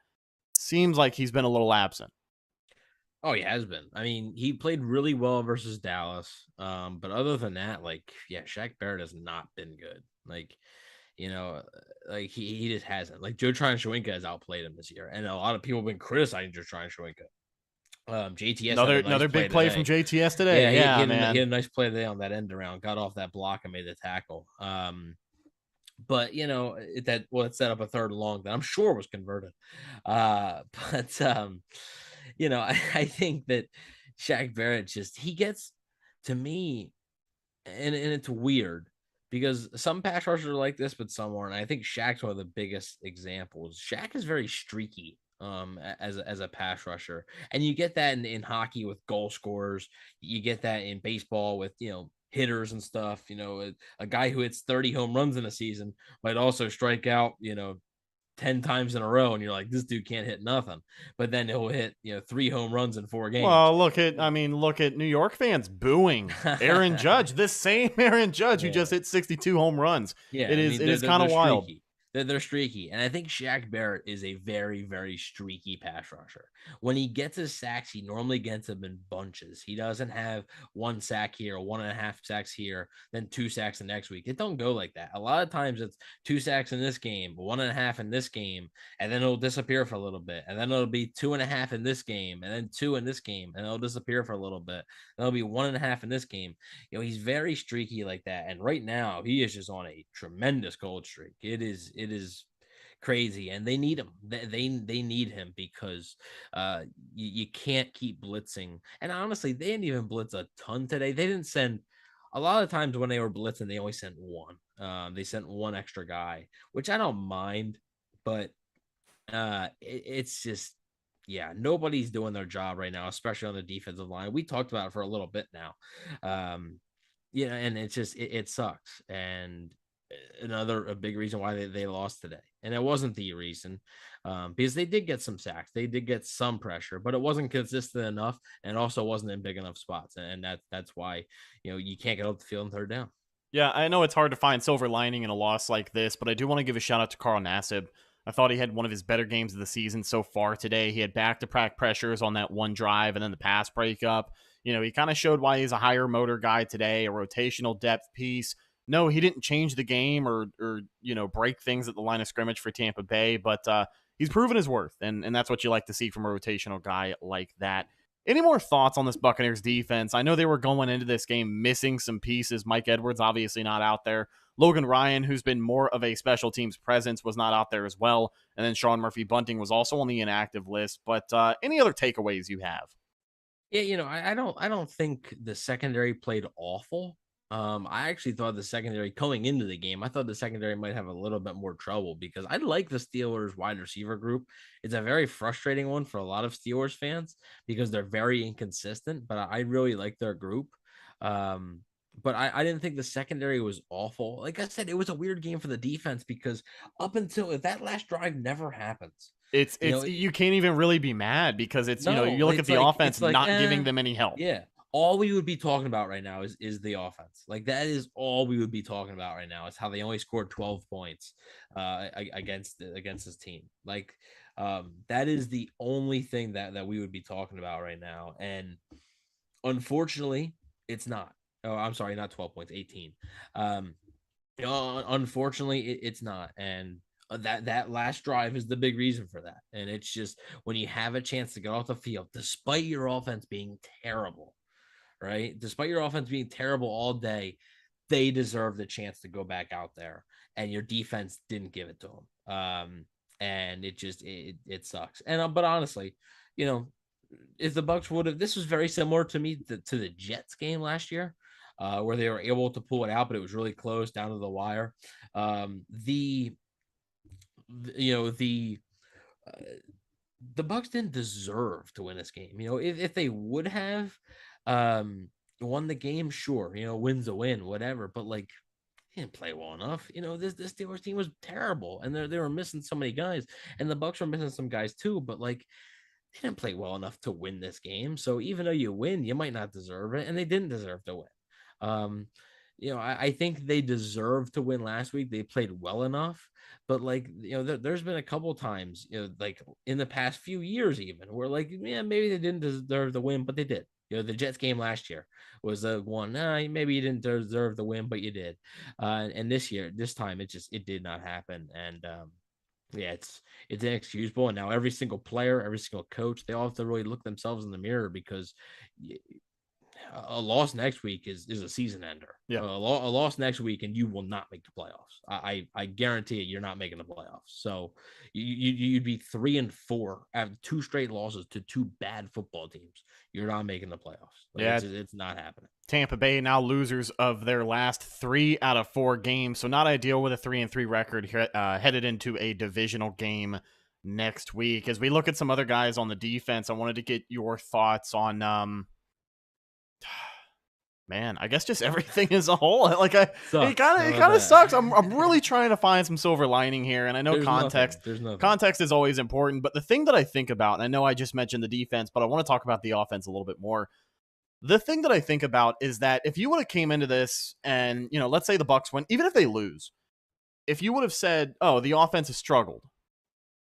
[SPEAKER 10] seems like he's been a little absent.
[SPEAKER 11] Oh, he has been. I mean, he played really well versus Dallas. But other than that, Shaq Barrett has not been good. He just hasn't. Like, Joe Tryon-Shoyinka has outplayed him this year, and a lot of people have been criticizing Joe Tryon-Shoyinka. JTS
[SPEAKER 10] another big play from JTS today.
[SPEAKER 11] He had a nice play today on that end around, got off that block and made the tackle. But it set up a third and long that I'm sure was converted. I think that Shaq Barrett he gets, to me, and it's weird because some pass rushers are like this, but some aren't. I think Shaq's one of the biggest examples. Shaq is very streaky as a pass rusher, and you get that in hockey with goal scorers. You get that in baseball with hitters and stuff. A guy who hits 30 home runs in a season might also strike out 10 times in a row, and you're like, this dude can't hit nothing. But then he'll hit 3 home runs in 4 games.
[SPEAKER 10] Well, look at New York fans booing Aaron Judge. This same Aaron Judge who just hit 62 home runs.
[SPEAKER 11] Yeah,
[SPEAKER 10] it is kind of wild.
[SPEAKER 11] Streaky. They're streaky. And I think Shaq Barrett is a very, very streaky pass rusher. When he gets his sacks, he normally gets them in bunches. He doesn't have 1 sack here, 1.5 sacks here, then 2 sacks the next week. It don't go like that. A lot of times it's 2 sacks in this game, 1.5 in this game, and then it'll disappear for a little bit. And then it'll be 2.5 in this game, and then 2 in this game, and it'll disappear for a little bit. Then it'll be 1.5 in this game. He's very streaky like that. And right now he is just on a tremendous cold streak. It is crazy, and they need him. They need him because you can't keep blitzing. And honestly, they didn't even blitz a ton today. They didn't send a lot of times when they were blitzing, they only sent 1. They sent 1 extra guy, which I don't mind, but it's just nobody's doing their job right now, especially on the defensive line. We talked about it for a little bit now. And it's just it sucks. And a big reason why they lost today. And it wasn't the reason because they did get some sacks. They did get some pressure, but it wasn't consistent enough, and also wasn't in big enough spots. And that's why, you can't get up the field in 3rd down.
[SPEAKER 10] Yeah, I know it's hard to find silver lining in a loss like this, but I do want to give a shout out to Carl Nassib. I thought he had one of his better games of the season so far today. He had back-to-back pressures on that one drive and then the pass breakup. He kind of showed why he's a higher motor guy today, a rotational depth piece. No, he didn't change the game or break things at the line of scrimmage for Tampa Bay, but he's proven his worth, and that's what you like to see from a rotational guy like that. Any more thoughts on this Buccaneers defense? I know they were going into this game missing some pieces. Mike Edwards obviously not out there. Logan Ryan, who's been more of a special teams presence, was not out there as well. And then Sean Murphy-Bunting was also on the inactive list. But any other takeaways you have?
[SPEAKER 11] Yeah, I don't think the secondary played awful. I actually thought the secondary coming into the game, I thought the secondary might have a little bit more trouble because I like the Steelers wide receiver group. It's a very frustrating one for a lot of Steelers fans because they're very inconsistent, but I really like their group. But I didn't think the secondary was awful. Like I said, it was a weird game for the defense because up until that last drive never happens.
[SPEAKER 10] You can't even really be mad because you look at the offense not giving them any help.
[SPEAKER 11] Yeah. All we would be talking about right now is the offense. Like that is all we would be talking about right now is how they only scored 12 points against this team. Like That is the only thing that we would be talking about right now. And unfortunately, it's not. Oh, I'm sorry, not 12 points, 18. Unfortunately, it's not. And that last drive is the big reason for that. And it's just when you have a chance to get off the field, despite your offense being terrible, right? Despite your offense being terrible all day, they deserve the chance to go back out there, and your defense didn't give it to them. And it sucks. And but honestly, if the Bucs would have, this was very similar to me to the Jets game last year, where they were able to pull it out, but it was really close down to the wire. The Bucs didn't deserve to win this game. If they would have won the game, sure, win's a win, whatever. But like, they didn't play well enough. This Steelers team was terrible, and they were missing so many guys, and the Bucs were missing some guys too. But like, they didn't play well enough to win this game. So even though you win, you might not deserve it, and they didn't deserve to win. I think they deserved to win last week. They played well enough, but like, there's been a couple times, like in the past few years, even where like, yeah, maybe they didn't deserve the win, but they did. The Jets game last year was the one. Maybe you didn't deserve the win, but you did. And this time, it did not happen. And yeah, it's inexcusable. And now every single player, every single coach, they all have to really look themselves in the mirror, because a loss next week is a season ender.
[SPEAKER 10] Yeah,
[SPEAKER 11] a loss next week, and you will not make the playoffs. I guarantee you're not making the playoffs. So you'd be 3-4 after 2 straight losses to 2 bad football teams. You're not making the playoffs. It's not happening. Tampa
[SPEAKER 10] Bay now losers of their last 3 out of 4 games, so not ideal with a 3-3 record headed into a divisional game next week. As we look at some other guys on the defense, I wanted to get your thoughts on man, I guess just everything as a whole. Like, it kind of sucks. I'm really trying to find some silver lining here, and I know context is always important. But the thing that I think about, and I know I just mentioned the defense, but I want to talk about the offense a little bit more. The thing that I think about is that if you would have came into this and, let's say the Bucs win, even if they lose, if you would have said, "Oh, the offense has struggled,"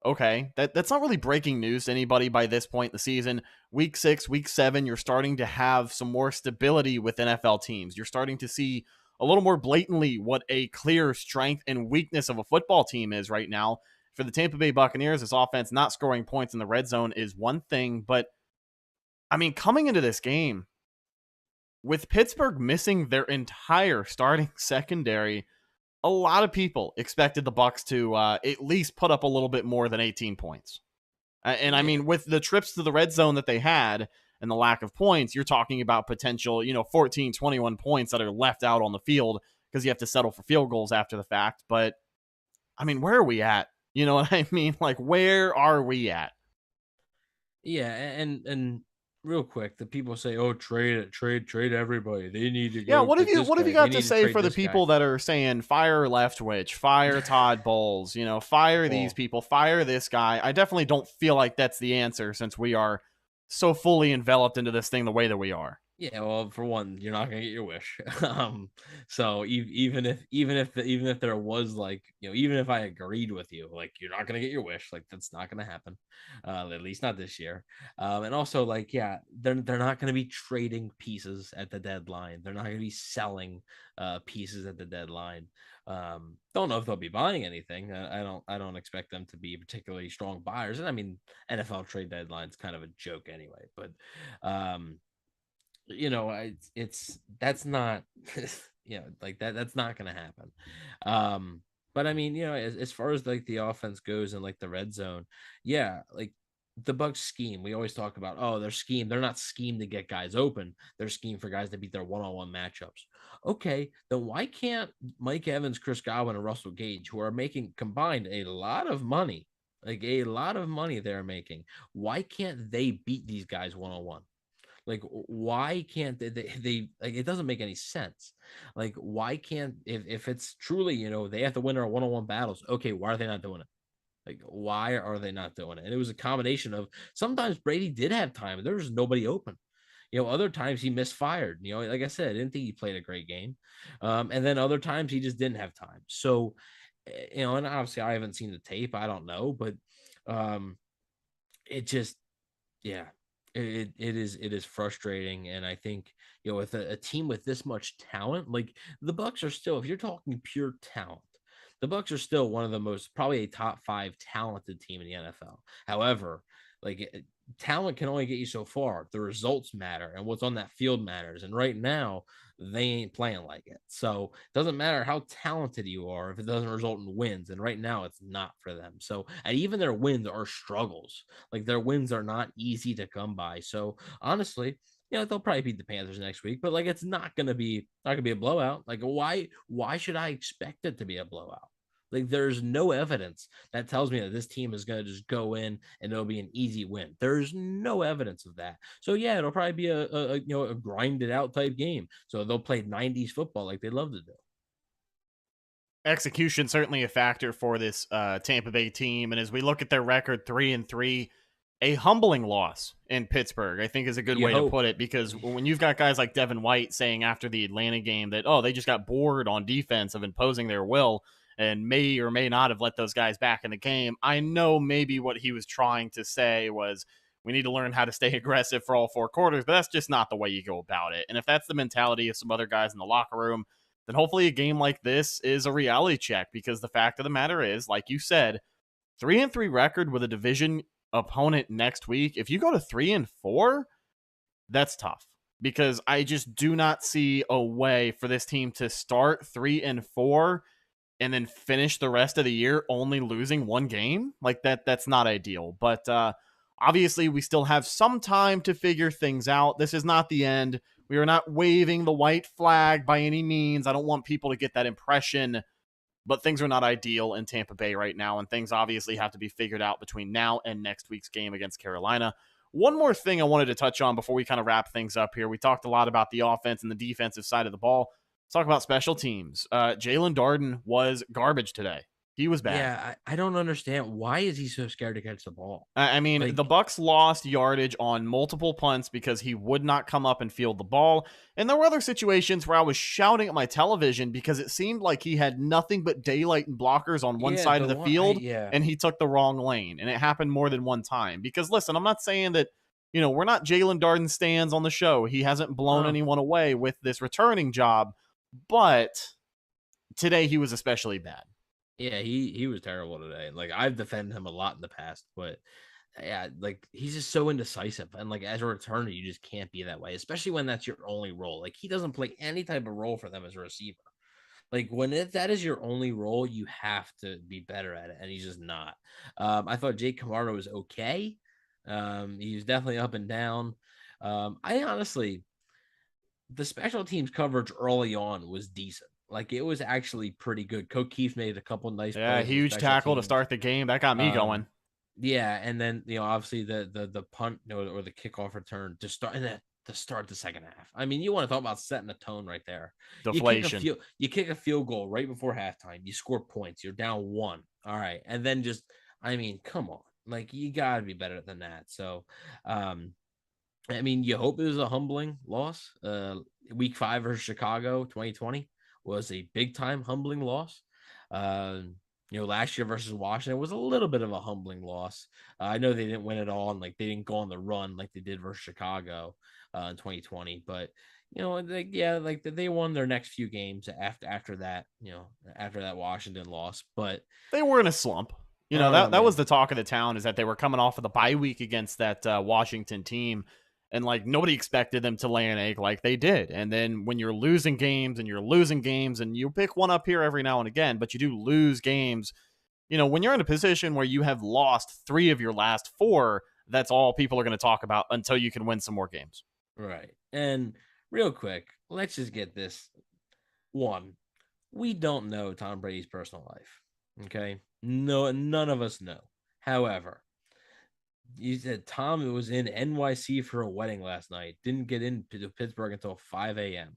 [SPEAKER 10] okay, that's not really breaking news to anybody by this point in the season. Week 6, week 7, you're starting to have some more stability with NFL teams. You're starting to see a little more blatantly what a clear strength and weakness of a football team is right now. For the Tampa Bay Buccaneers, this offense not scoring points in the red zone is one thing, but I mean, coming into this game, with Pittsburgh missing their entire starting secondary, a lot of people expected the Bucs to at least put up a little bit more than 18 points. And I mean, with the trips to the red zone that they had and the lack of points, you're talking about potential, 14, 21 points that are left out on the field because you have to settle for field goals after the fact. But I mean, where are we at? You know what I mean? Like, where are we at?
[SPEAKER 11] Yeah. And real quick, the people say, "Oh, trade everybody. They need to go."
[SPEAKER 10] Yeah, what have you got to say for the people that are saying fire Leftwich, fire Todd Bowles, fire these people, fire this guy? I definitely don't feel like that's the answer, since we are so fully enveloped into this thing the way that we are.
[SPEAKER 11] Yeah, well, for one, you're not gonna get your wish. So even if there was like, even if I agreed with you, like, you're not gonna get your wish, like, that's not gonna happen, at least not this year. And also, like, yeah, they're not gonna be trading pieces at the deadline. They're not gonna be selling pieces at the deadline. Don't know if they'll be buying anything. I don't expect them to be particularly strong buyers. And I mean, NFL trade deadline's kind of a joke anyway, but that's not like that's not gonna happen. But I mean, as far as like the offense goes and like the red zone, yeah, like the Bucs scheme, we always talk about, oh, they're not schemed to get guys open, they're schemed for guys to beat their one-on-one matchups. Okay, then why can't Mike Evans, Chris Godwin, and Russell Gage, who are making combined a lot of money, they're making, why can't they beat these guys one-on-one? Like, why can't they like, it doesn't make any sense. Like, why can't, if it's truly, they have to win our one-on-one battles, okay, why are they not doing it? Like, why are they not doing it? And it was a combination of, sometimes Brady did have time, there was nobody open. Other times he misfired. Like I said, I didn't think he played a great game. And then other times he just didn't have time. So, and obviously I haven't seen the tape, I don't know, but it just, yeah, it is frustrating. And I think, with a team with this much talent, like the Bucs are still, if you're talking pure talent, the Bucs are still one of the most, probably a top 5 talented team in the NFL. However, talent can only get you so far. The results matter, and what's on that field matters. And right now, they ain't playing like it. So it doesn't matter how talented you are if it doesn't result in wins. And right now, it's not for them. So, and even their wins are struggles. Like their wins are not easy to come by. So honestly, they'll probably beat the Panthers next week, but it's not gonna be a blowout. Like why should I expect it to be a blowout? Like there's no evidence that tells me that this team is going to just go in and it'll be an easy win. There's no evidence of that. So yeah, it'll probably be a grinded out type game. So they'll play 90s football like they love to do.
[SPEAKER 10] Execution certainly a factor for this Tampa Bay team, and as we look at their record, 3-3, a humbling loss in Pittsburgh, I think is a good way to put it, because when you've got guys like Devin White saying after the Atlanta game that, they just got bored on defense of imposing their will and may or may not have let those guys back in the game, I know maybe what he was trying to say was we need to learn how to stay aggressive for all 4 quarters, but that's just not the way you go about it. And if that's the mentality of some other guys in the locker room, then hopefully a game like this is a reality check, because the fact of the matter is, like you said, 3-3 record with a division opponent next week. If you go to 3-4, that's tough, because I just do not see a way for this team to start 3-4 and then finish the rest of the year only losing 1 game. Like that's not ideal. But obviously we still have some time to figure things out. This is not the end. We are not waving the white flag by any means. I don't want people to get that impression, but things are not ideal in Tampa Bay right now, and things obviously have to be figured out between now and next week's game against Carolina. One more thing I wanted to touch on before we kind of wrap things up here. We talked a lot about the offense and the defensive side of the ball. Let's talk about special teams. Jalen Darden was garbage today. He was bad.
[SPEAKER 11] Yeah, I don't understand. Why is he so scared to catch the ball?
[SPEAKER 10] I mean, the Bucs lost yardage on multiple punts because he would not come up and field the ball. And there were other situations where I was shouting at my television because it seemed like he had nothing but daylight and blockers on one side of the field, and he took the wrong lane. And it happened more than one time. Because, listen, I'm not saying that, we're not Jalen Darden stands on the show. He hasn't blown anyone away with this returning job. But today he was especially bad.
[SPEAKER 11] Yeah, he was terrible today. Like, I've defended him a lot in the past, but yeah, he's just so indecisive. And as a returner, you just can't be that way, especially when that's your only role. Like, he doesn't play any type of role for them as a receiver. Like, when that is your only role, you have to be better at it, and he's just not. I thought Jake Camargo was okay. He was definitely up and down. I honestly, the special teams coverage early on was decent. Like, it was actually pretty good. Coach Keefe made a couple nice plays.
[SPEAKER 10] Huge tackle to start the game. That got me going.
[SPEAKER 11] Yeah, and then obviously the punt or the kickoff return to start the second half. I mean, you want to talk about setting the tone right there.
[SPEAKER 10] Deflation.
[SPEAKER 11] You kick a field goal right before halftime. You score points. You're down 1. All right, and then come on. Like, you got to be better than that. So, I mean, you hope it was a humbling loss. Week 5 versus Chicago 2020 was a big-time humbling loss. Last year versus Washington was a little bit of a humbling loss. I know they didn't win it all, and they didn't go on the run like they did versus Chicago in 2020. But they won their next few games after that. After that Washington loss, but
[SPEAKER 10] they were in a slump. That was the talk of the town, is that they were coming off of the bye week against that Washington team. And nobody expected them to lay an egg like they did. And then when you're losing games and you pick one up here every now and again, but you do lose games, when you're in a position where you have lost 3 of your last 4, that's all people are going to talk about until you can win some more games.
[SPEAKER 11] Right. And real quick, let's just get this. 1, we don't know Tom Brady's personal life. Okay. No, none of us know. However, you said Tom was in NYC for a wedding last night. Didn't get into Pittsburgh until 5 a.m.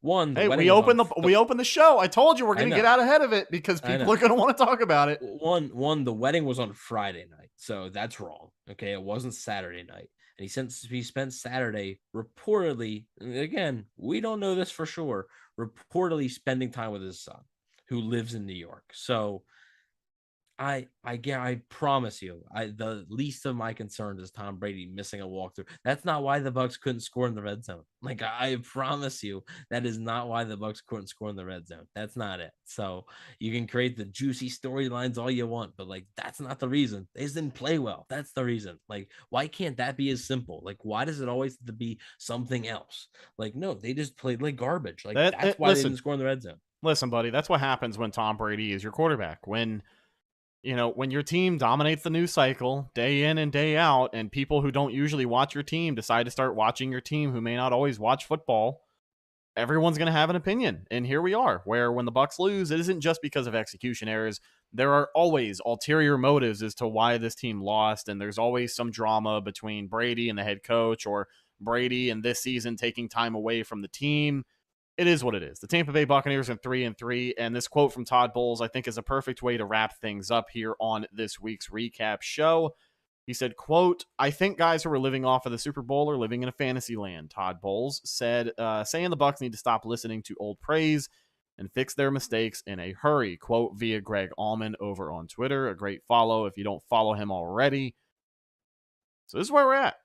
[SPEAKER 10] We opened the show. I told you we're going to get out ahead of it because people are going to want to talk about it.
[SPEAKER 11] The wedding was on Friday night, so that's wrong. Okay, it wasn't Saturday night, and he spent Saturday reportedly. Again, we don't know this for sure. Reportedly spending time with his son, who lives in New York. So I promise you, the least of my concerns is Tom Brady missing a walkthrough. That's not why the Bucs couldn't score in the red zone. Like, I promise you, that is not why the Bucs couldn't score in the red zone. That's not it. So you can create the juicy storylines all you want, but like, that's not the reason. They just didn't play well. That's the reason. Like, why can't that be as simple? Like, why does it always have to be something else? Like, no, they just played like garbage. Like, that's why they didn't score in the red zone.
[SPEAKER 10] Listen, buddy, that's what happens when Tom Brady is your quarterback. When your team dominates the news cycle day in and day out, and people who don't usually watch your team decide to start watching your team who may not always watch football, everyone's going to have an opinion. And here we are, where when the Bucs lose, it isn't just because of execution errors. There are always ulterior motives as to why this team lost, and there's always some drama between Brady and the head coach, or Brady and this season taking time away from the team. It is what it is. The Tampa Bay Buccaneers are 3-3, and this quote from Todd Bowles, I think, is a perfect way to wrap things up here on this week's recap show. He said, quote, "I think guys who are living off of the Super Bowl are living in a fantasy land," Todd Bowles said, saying the Bucs need to stop listening to old praise and fix their mistakes in a hurry. Quote via Greg Allman over on Twitter. A great follow if you don't follow him already. So this is where we're at.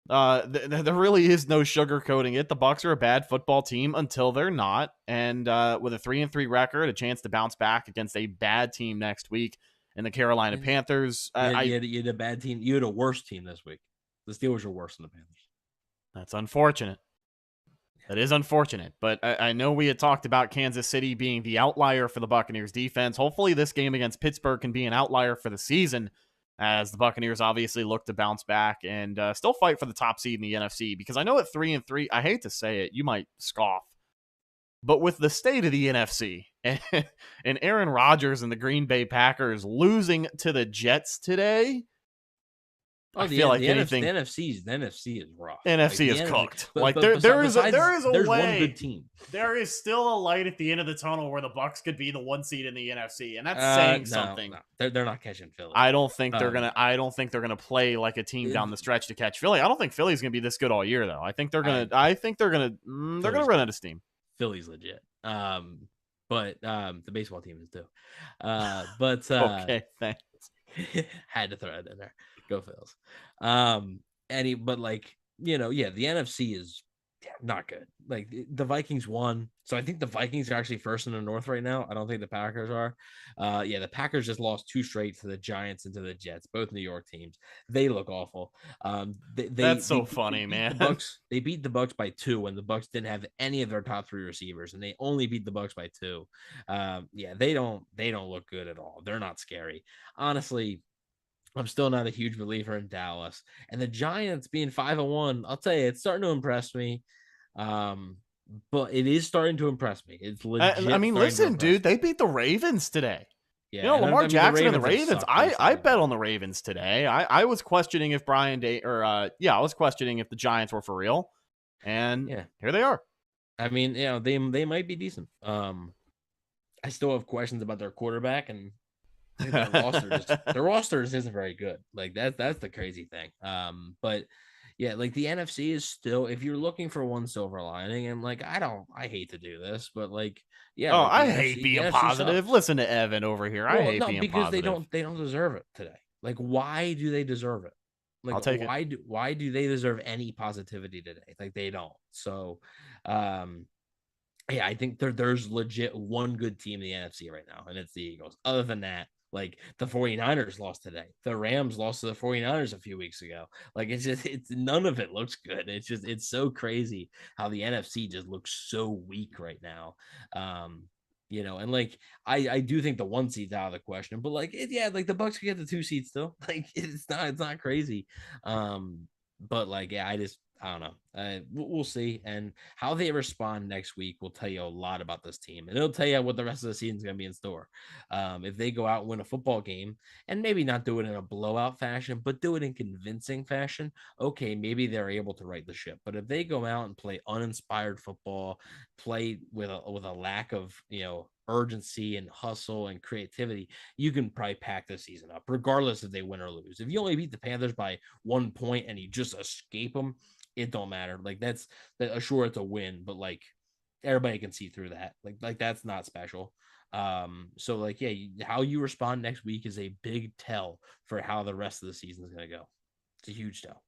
[SPEAKER 10] There really is no sugarcoating it. The Bucs are a bad football team until they're not, and with a 3-3 record, a chance to bounce back against a bad team next week in the Carolina Panthers.
[SPEAKER 11] You had a bad team. You had a worse team this week. The Steelers are worse than the Panthers.
[SPEAKER 10] That's unfortunate. That is unfortunate, but I know we had talked about Kansas City being the outlier for the Buccaneers defense. Hopefully this game against Pittsburgh can be an outlier for the season, as the Buccaneers obviously look to bounce back and still fight for the top seed in the NFC. Because I know at 3-3, I hate to say it, you might scoff, but with the state of the NFC and Aaron Rodgers and the Green Bay Packers losing to the Jets today, I feel like anything.
[SPEAKER 11] The NFC is rough.
[SPEAKER 10] NFC is cooked. There is a way. One good team. There is still a light at the end of the tunnel where the Bucs could be the 1 seed in the NFC, and that's saying something.
[SPEAKER 11] No. They're not catching Philly.
[SPEAKER 10] I don't think they're gonna play like a team down the stretch to catch Philly. I don't think Philly's gonna be this good all year, though. I think they're gonna run out of steam.
[SPEAKER 11] Philly's legit. But the baseball team is too.
[SPEAKER 10] Okay, thanks.
[SPEAKER 11] Had to throw it in there. Go Phils. The NFC is not good. Like, the Vikings won, so I think the Vikings are actually first in the North right now. I don't think the Packers are. The Packers just lost 2 straight to the Giants and to the Jets, both New York teams. They look awful.
[SPEAKER 10] That's so funny, man.
[SPEAKER 11] They beat the Bucs by 2 when the Bucs didn't have any of their top 3 receivers, and they only beat the Bucs by 2. They don't look good at all. They're not scary, honestly. I'm still not a huge believer in Dallas, and the Giants being 5-1. I'll tell you, it's starting to impress me. But it is starting to impress me. It's legit.
[SPEAKER 10] I mean, listen, dude, they beat the Ravens today.
[SPEAKER 11] Yeah,
[SPEAKER 10] Lamar Jackson and the Ravens. I bet on the Ravens today. I was questioning if I was questioning if the Giants were for real, and here they are.
[SPEAKER 11] I mean, they might be decent. I still have questions about their quarterback, and their roster isn't very good. Like, that's the crazy thing. But yeah, like, the NFC is still, if you're looking for one silver lining, and like, I hate to do this, but like,
[SPEAKER 10] I hate being positive. Listen to Evan over here. I hate being
[SPEAKER 11] because
[SPEAKER 10] positive.
[SPEAKER 11] they don't deserve it today. Like, why do they deserve it? Like,
[SPEAKER 10] I'll take it.
[SPEAKER 11] Why do they deserve any positivity today? Like, they don't. So, I think there's legit one good team in the NFC right now, and it's the Eagles. Other than that, like, the 49ers lost today. The Rams lost to the 49ers a few weeks ago. Like, it's none of it looks good. It's so crazy how the NFC just looks so weak right now. And like, I do think the 1 seed's out of the question, but like, like, the Bucs could get the 2 seeds still. Like, it's not crazy. But like, I don't know. We'll see. And how they respond next week will tell you a lot about this team. And it'll tell you what the rest of the season is going to be in store. If they go out and win a football game, and maybe not do it in a blowout fashion, but do it in convincing fashion, okay, maybe they're able to right the ship. But if they go out and play uninspired football, play with a lack of, urgency and hustle and creativity, you can probably pack the season up, regardless if they win or lose. If you only beat the Panthers by 1 point and you just escape them, it don't matter. Like, sure, it's a win, but like, everybody can see through that. Like that's not special. So like, yeah, how you respond next week is a big tell for how the rest of the season is going to go. It's a huge tell.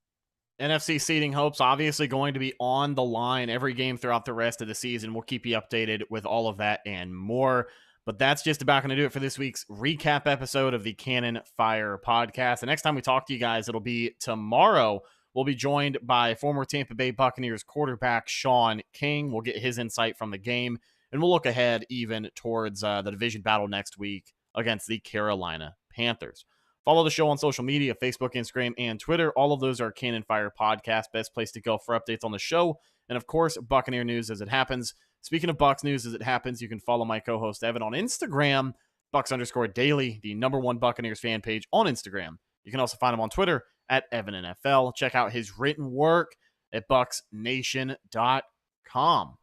[SPEAKER 10] NFC seeding hopes obviously going to be on the line every game throughout the rest of the season. We'll keep you updated with all of that and more. But that's just about going to do it for this week's recap episode of the Cannon Fire podcast. The next time we talk to you guys, it'll be tomorrow. We'll be joined by former Tampa Bay Buccaneers quarterback Sean King. We'll get his insight from the game, and we'll look ahead even towards the division battle next week against the Carolina Panthers. Follow the show on social media, Facebook, Instagram, and Twitter. All of those are Cannon Fire Podcast. Best place to go for updates on the show. And, of course, Buccaneer news as it happens. Speaking of Bucs news as it happens, you can follow my co-host Evan on Instagram, Bucs_Daily, the #1 Buccaneers fan page on Instagram. You can also find him on Twitter at EvanNFL. Check out his written work at BucsNation.com.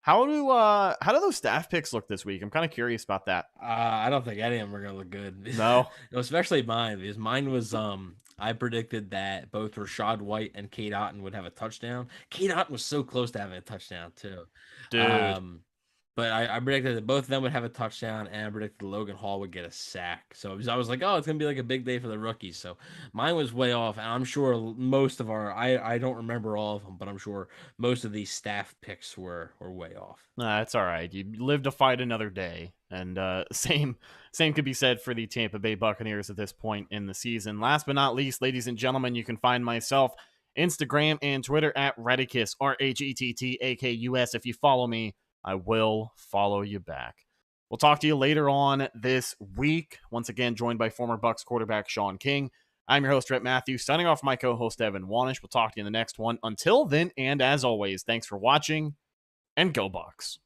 [SPEAKER 10] How do those staff picks look this week? I'm kind of curious about that.
[SPEAKER 11] I don't think any of them are gonna look good.
[SPEAKER 10] No,
[SPEAKER 11] especially mine, because mine was I predicted that both Rashad White and Cade Otton would have a touchdown. Cade Otton was so close to having a touchdown too,
[SPEAKER 10] dude.
[SPEAKER 11] But I predicted that both of them would have a touchdown, and I predicted Logan Hall would get a sack. So I was like, oh, it's going to be like a big day for the rookies. So mine was way off, and I'm sure most of I don't remember all of them, but I'm sure most of these staff picks were way off.
[SPEAKER 10] That's all right. You live to fight another day. And same could be said for the Tampa Bay Buccaneers at this point in the season. Last but not least, ladies and gentlemen, you can find myself Instagram and Twitter at Rhettakus, RHETTAKUS. If you follow me, I will follow you back. We'll talk to you later on this week. Once again, joined by former Bucs quarterback Sean King. I'm your host, Rhett Matthew, signing off my co-host, Evan Wanish. We'll talk to you in the next one. Until then, and as always, thanks for watching, and go Bucs.